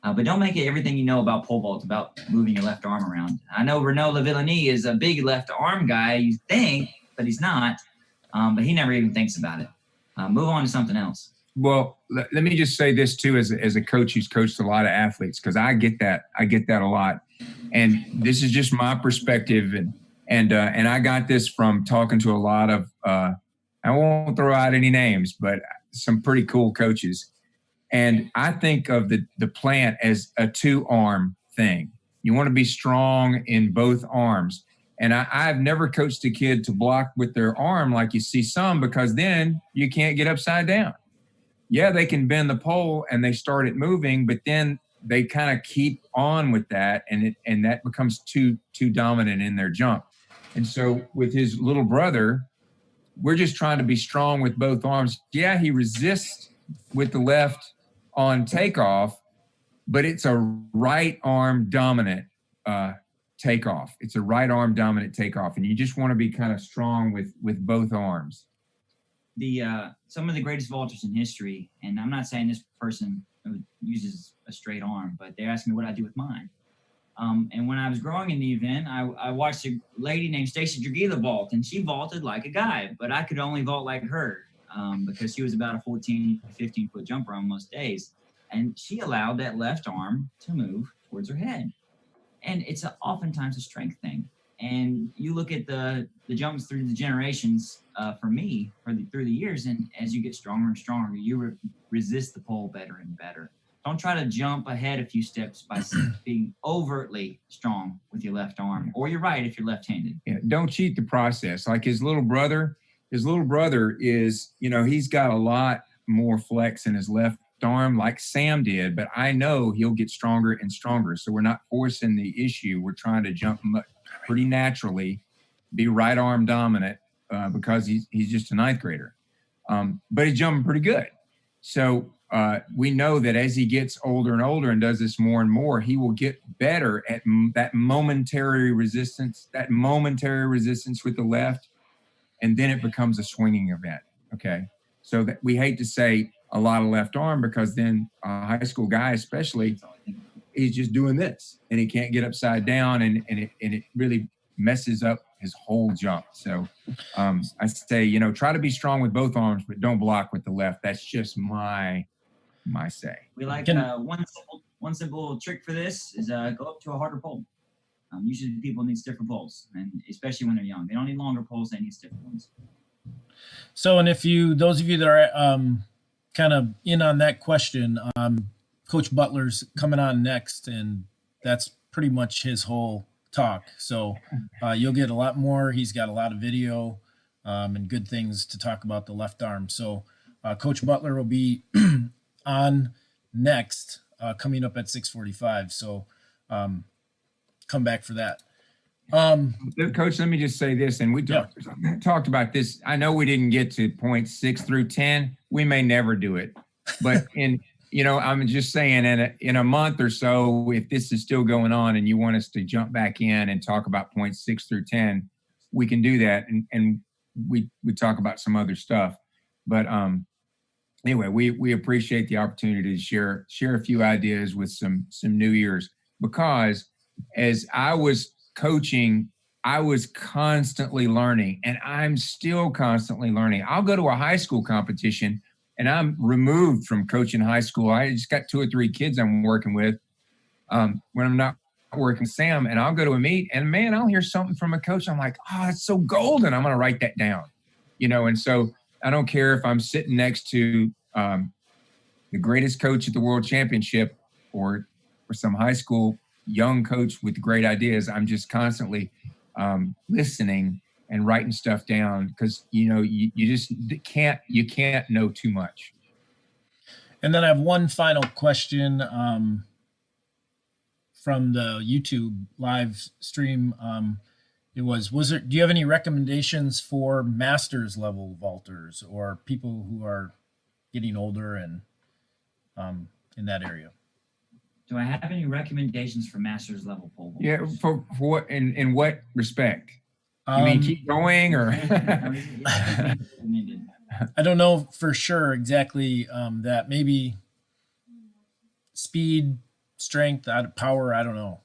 But don't make it everything you know about pole vault about moving your left arm around. I know Renaud Lavillenie is a big left arm guy, you think, but he's not. But he never even thinks about it. Move on to something else. Well, let me just say this too, as a coach who's coached a lot of athletes, because I get that a lot, and this is just my perspective, and I got this from talking to a lot of I won't throw out any names, but some pretty cool coaches. And I think of the plant as a 2-arm thing. You want to be strong in both arms. And I've never coached a kid to block with their arm like you see some, because then you can't get upside down. Yeah, they can bend the pole and they start it moving, but then they kind of keep on with that, and that becomes too dominant in their jump. And so with his little brother, we're just trying to be strong with both arms. Yeah, he resists with the left on takeoff, but it's a right arm dominant takeoff. It's a right arm dominant takeoff, and you just want to be kind of strong with both arms. Some of the greatest vaulters in history, and I'm not saying this person uses a straight arm, but they asked me what I do with mine. And when I was growing in the event, I watched a lady named Stacy Dragila vault, and she vaulted like a guy, but I could only vault like her because she was about a 14, 15-foot jumper on most days. And she allowed that left arm to move towards her head. And it's oftentimes a strength thing. And you look at the jumps through the generations for me through the years, and as you get stronger and stronger, you resist the pole better and better. Don't try to jump ahead a few steps by being overtly strong with your left arm, or your right if you're left-handed. Yeah, don't cheat the process. Like his little brother is, he's got a lot more flex in his left arm like Sam did, but I know he'll get stronger and stronger. So we're not forcing the issue. We're trying to jump pretty naturally, be right arm dominant because he's just a 9th grader. But he's jumping pretty good. So we know that as he gets older and older and does this more and more, he will get better at that momentary resistance with the left, and then it becomes a swinging event. Okay, so that we hate to say a lot of left arm, because then a high school guy especially, he's just doing this and he can't get upside down, and it really messes up his whole jump. So I say, try to be strong with both arms, but don't block with the left. That's just my say. We like one simple trick for this is go up to a harder pole. Usually people need stiffer poles, and especially when they're young. They don't need longer poles, they need stiffer ones. So, and those of you that are kind of in on that question, Coach Butler's coming on next, and that's pretty much his whole talk. So you'll get a lot more. He's got a lot of video and good things to talk about the left arm. So Coach Butler will be on next, coming up at 6:45. So come back for that. Coach, let me just say this, and we talked about this. I know we didn't get to points 6 through 10. We may never do it, but I'm just saying in a month or so, if this is still going on and you want us to jump back in and talk about points 6 through 10, we can do that. And we talk about some other stuff, but anyway, we appreciate the opportunity to share a few ideas with some new ears, because as I was coaching, I was constantly learning, and I'm still constantly learning. I'll go to a high school competition and I'm removed from coaching high school. I just got 2 or 3 kids I'm working with when I'm not working with Sam, and I'll go to a meet and man, I'll hear something from a coach. I'm like, oh, it's so golden. I'm going to write that down, and so I don't care if I'm sitting next to the greatest coach at the world championship or some high school young coach with great ideas. I'm just constantly listening and writing stuff down, because you just can't know too much. And then I have one final question from the YouTube live stream. Do you have any recommendations for masters level vaulters or people who are getting older and in that area? Do I have any recommendations for masters level pole vaulters? Yeah, for what, in what respect? You mean keep going, or? I don't know for sure exactly that. Maybe speed, strength, power. I don't know.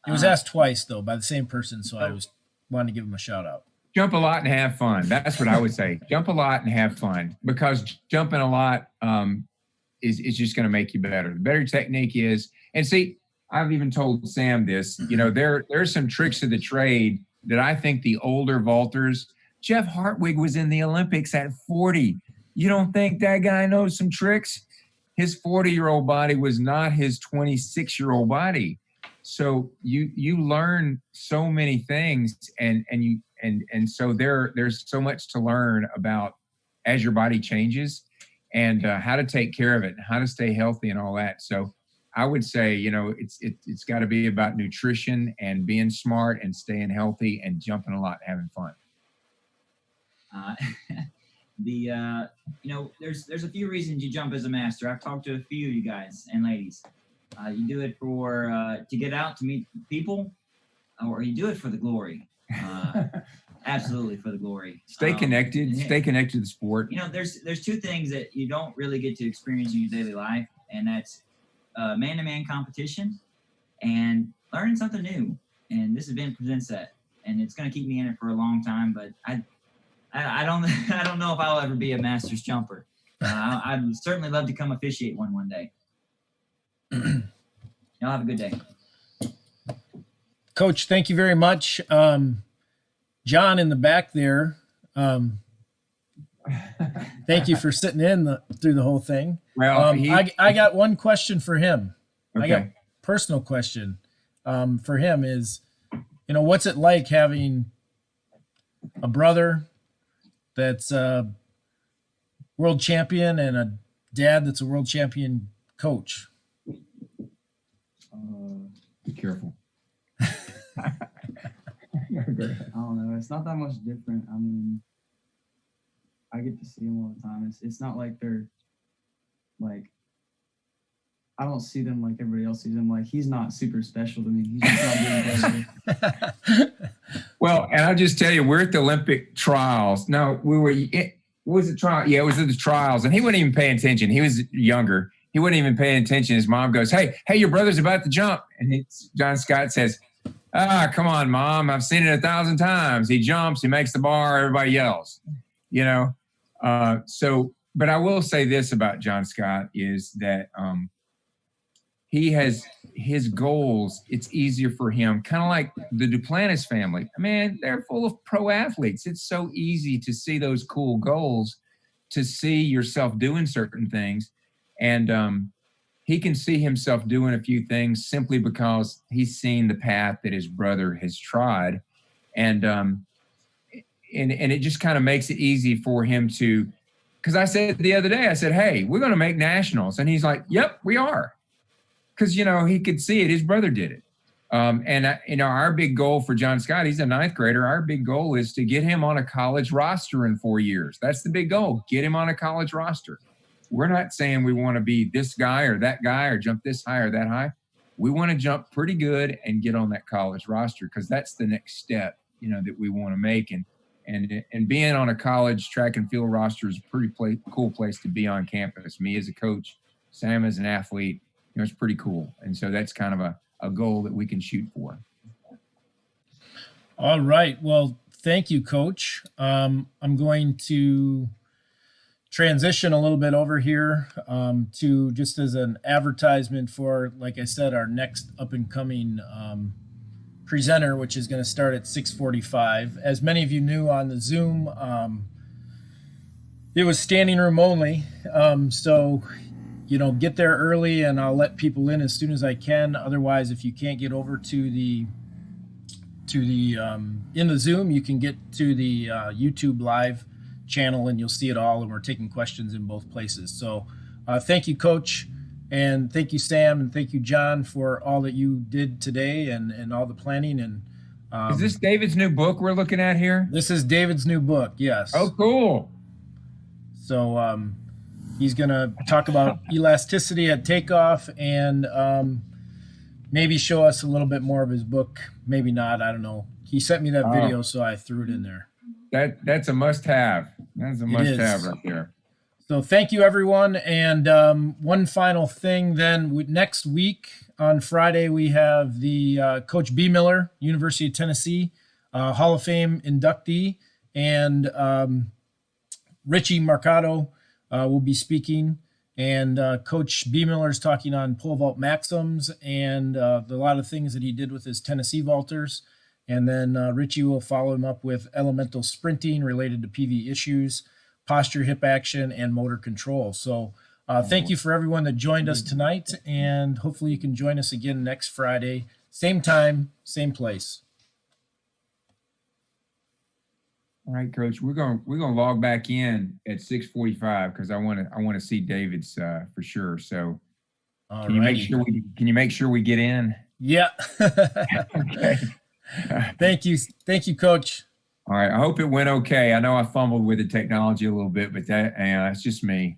It was asked twice though by the same person, so I was wanting to give him a shout out. Jump a lot and have fun. That's what I would say. Jump a lot and have fun, because jumping a lot is just going to make you better. The better technique is, and see, I've even told Sam this. There's some tricks of the trade that I think the older vaulters. Jeff Hartwig was in the Olympics at 40. You don't think that guy knows some tricks? His 40-year-old body was not his 26-year-old body. So you learn so many things, and so there's so much to learn about as your body changes, and how to take care of it, and how to stay healthy, and all that. So I would say, it's got to be about nutrition and being smart and staying healthy and jumping a lot and having fun. There's a few reasons you jump as a master. I've talked to a few of you guys and ladies. You do it for to get out to meet people, or you do it for the glory. Absolutely for the glory. Stay connected. Stay connected to the sport. There's 2 things that you don't really get to experience in your daily life, and that's man-to-man competition and learning something new. And this event presents that, and it's going to keep me in it for a long time. But I don't know if I'll ever be a masters jumper. I'd certainly love to come officiate one day. Y'all have a good day. Coach, thank you very much. John in the back there, thank you for sitting in through the whole thing. Well, I got one question for him. Okay. I got a personal question for him is, what's it like having a brother that's a world champion and a dad that's a world champion coach? Be careful. I don't know. It's not that much different. I mean, I get to see them all the time. It's not like they're like, I don't see them like everybody else sees them. Like, he's not super special to me. He's just not doing better. Well, and I'll just tell you, we're at the Olympic trials. No, was it trial? Yeah, it was at the trials, and he wasn't even paying attention. He was younger. He wasn't even paying attention. His mom goes, hey, your brother's about to jump. And John Scott says, come on, Mom. I've seen it 1,000 times. He jumps, he makes the bar, everybody yells, but I will say this about John Scott is that he has his goals. It's easier for him, kind of like the Duplantis family. Man, they're full of pro athletes. It's so easy to see those cool goals, to see yourself doing certain things. And he can see himself doing a few things simply because he's seen the path that his brother has trod. And it just kind of makes it easy for him to, because I said the other day, I said, hey, we're going to make nationals. And he's like, yep, we are. Because, you know, he could see it. His brother did it. You know, our big goal for John Scott, he's a ninth grader. Our big goal is to get him on a college roster in 4 years. That's the big goal. Get him on a college roster. We're not saying we want to be this guy or that guy or jump this high or that high. We want to jump pretty good and get on that college roster, because that's the next step, you know, that we want to make. And being on a college track and field roster is a pretty cool place to be on campus. Me as a coach, Sam as an athlete, you know, it's pretty cool. And so that's kind of a goal that we can shoot for. All right. Well, thank you, Coach. I'm going to transition a little bit over here to just as an advertisement for, like I said, our next up and coming presenter, which is going to start at 6:45. As many of you knew on the Zoom, it was standing room only. So, you know, get there early and I'll let people in as soon as I can. Otherwise, if you can't get over to the in the Zoom, you can get to the YouTube live channel and you'll see it all. And we're taking questions in both places. So thank you, Coach. And thank you, Sam, and thank you, John, for all that you did today and all the planning. And is this David's new book we're looking at here? This is David's new book, yes. Oh, cool. So he's going to talk about elasticity at takeoff and maybe show us a little bit more of his book. Maybe not, I don't know. He sent me that video, so I threw it in there. That's a must-have. That's a must-have right there. So thank you, everyone. And one final thing then, next week on Friday, we have the Coach B. Miller, University of Tennessee, Hall of Fame inductee, and Richie Mercado will be speaking. And Coach B. Miller is talking on pole vault maxims and a lot of things that he did with his Tennessee vaulters. And then Richie will follow him up with elemental sprinting related to PV issues, posture, hip action, and motor control. So thank you for everyone that joined us tonight, and hopefully you can join us again next Friday, same time, same place. All right, Coach, we're gonna log back in at 6:45 because I want to see David's for sure. So can you make sure we get in? Yeah. Okay. Thank you, Coach. All right. I hope it went okay. I know I fumbled with the technology a little bit, but that's just me.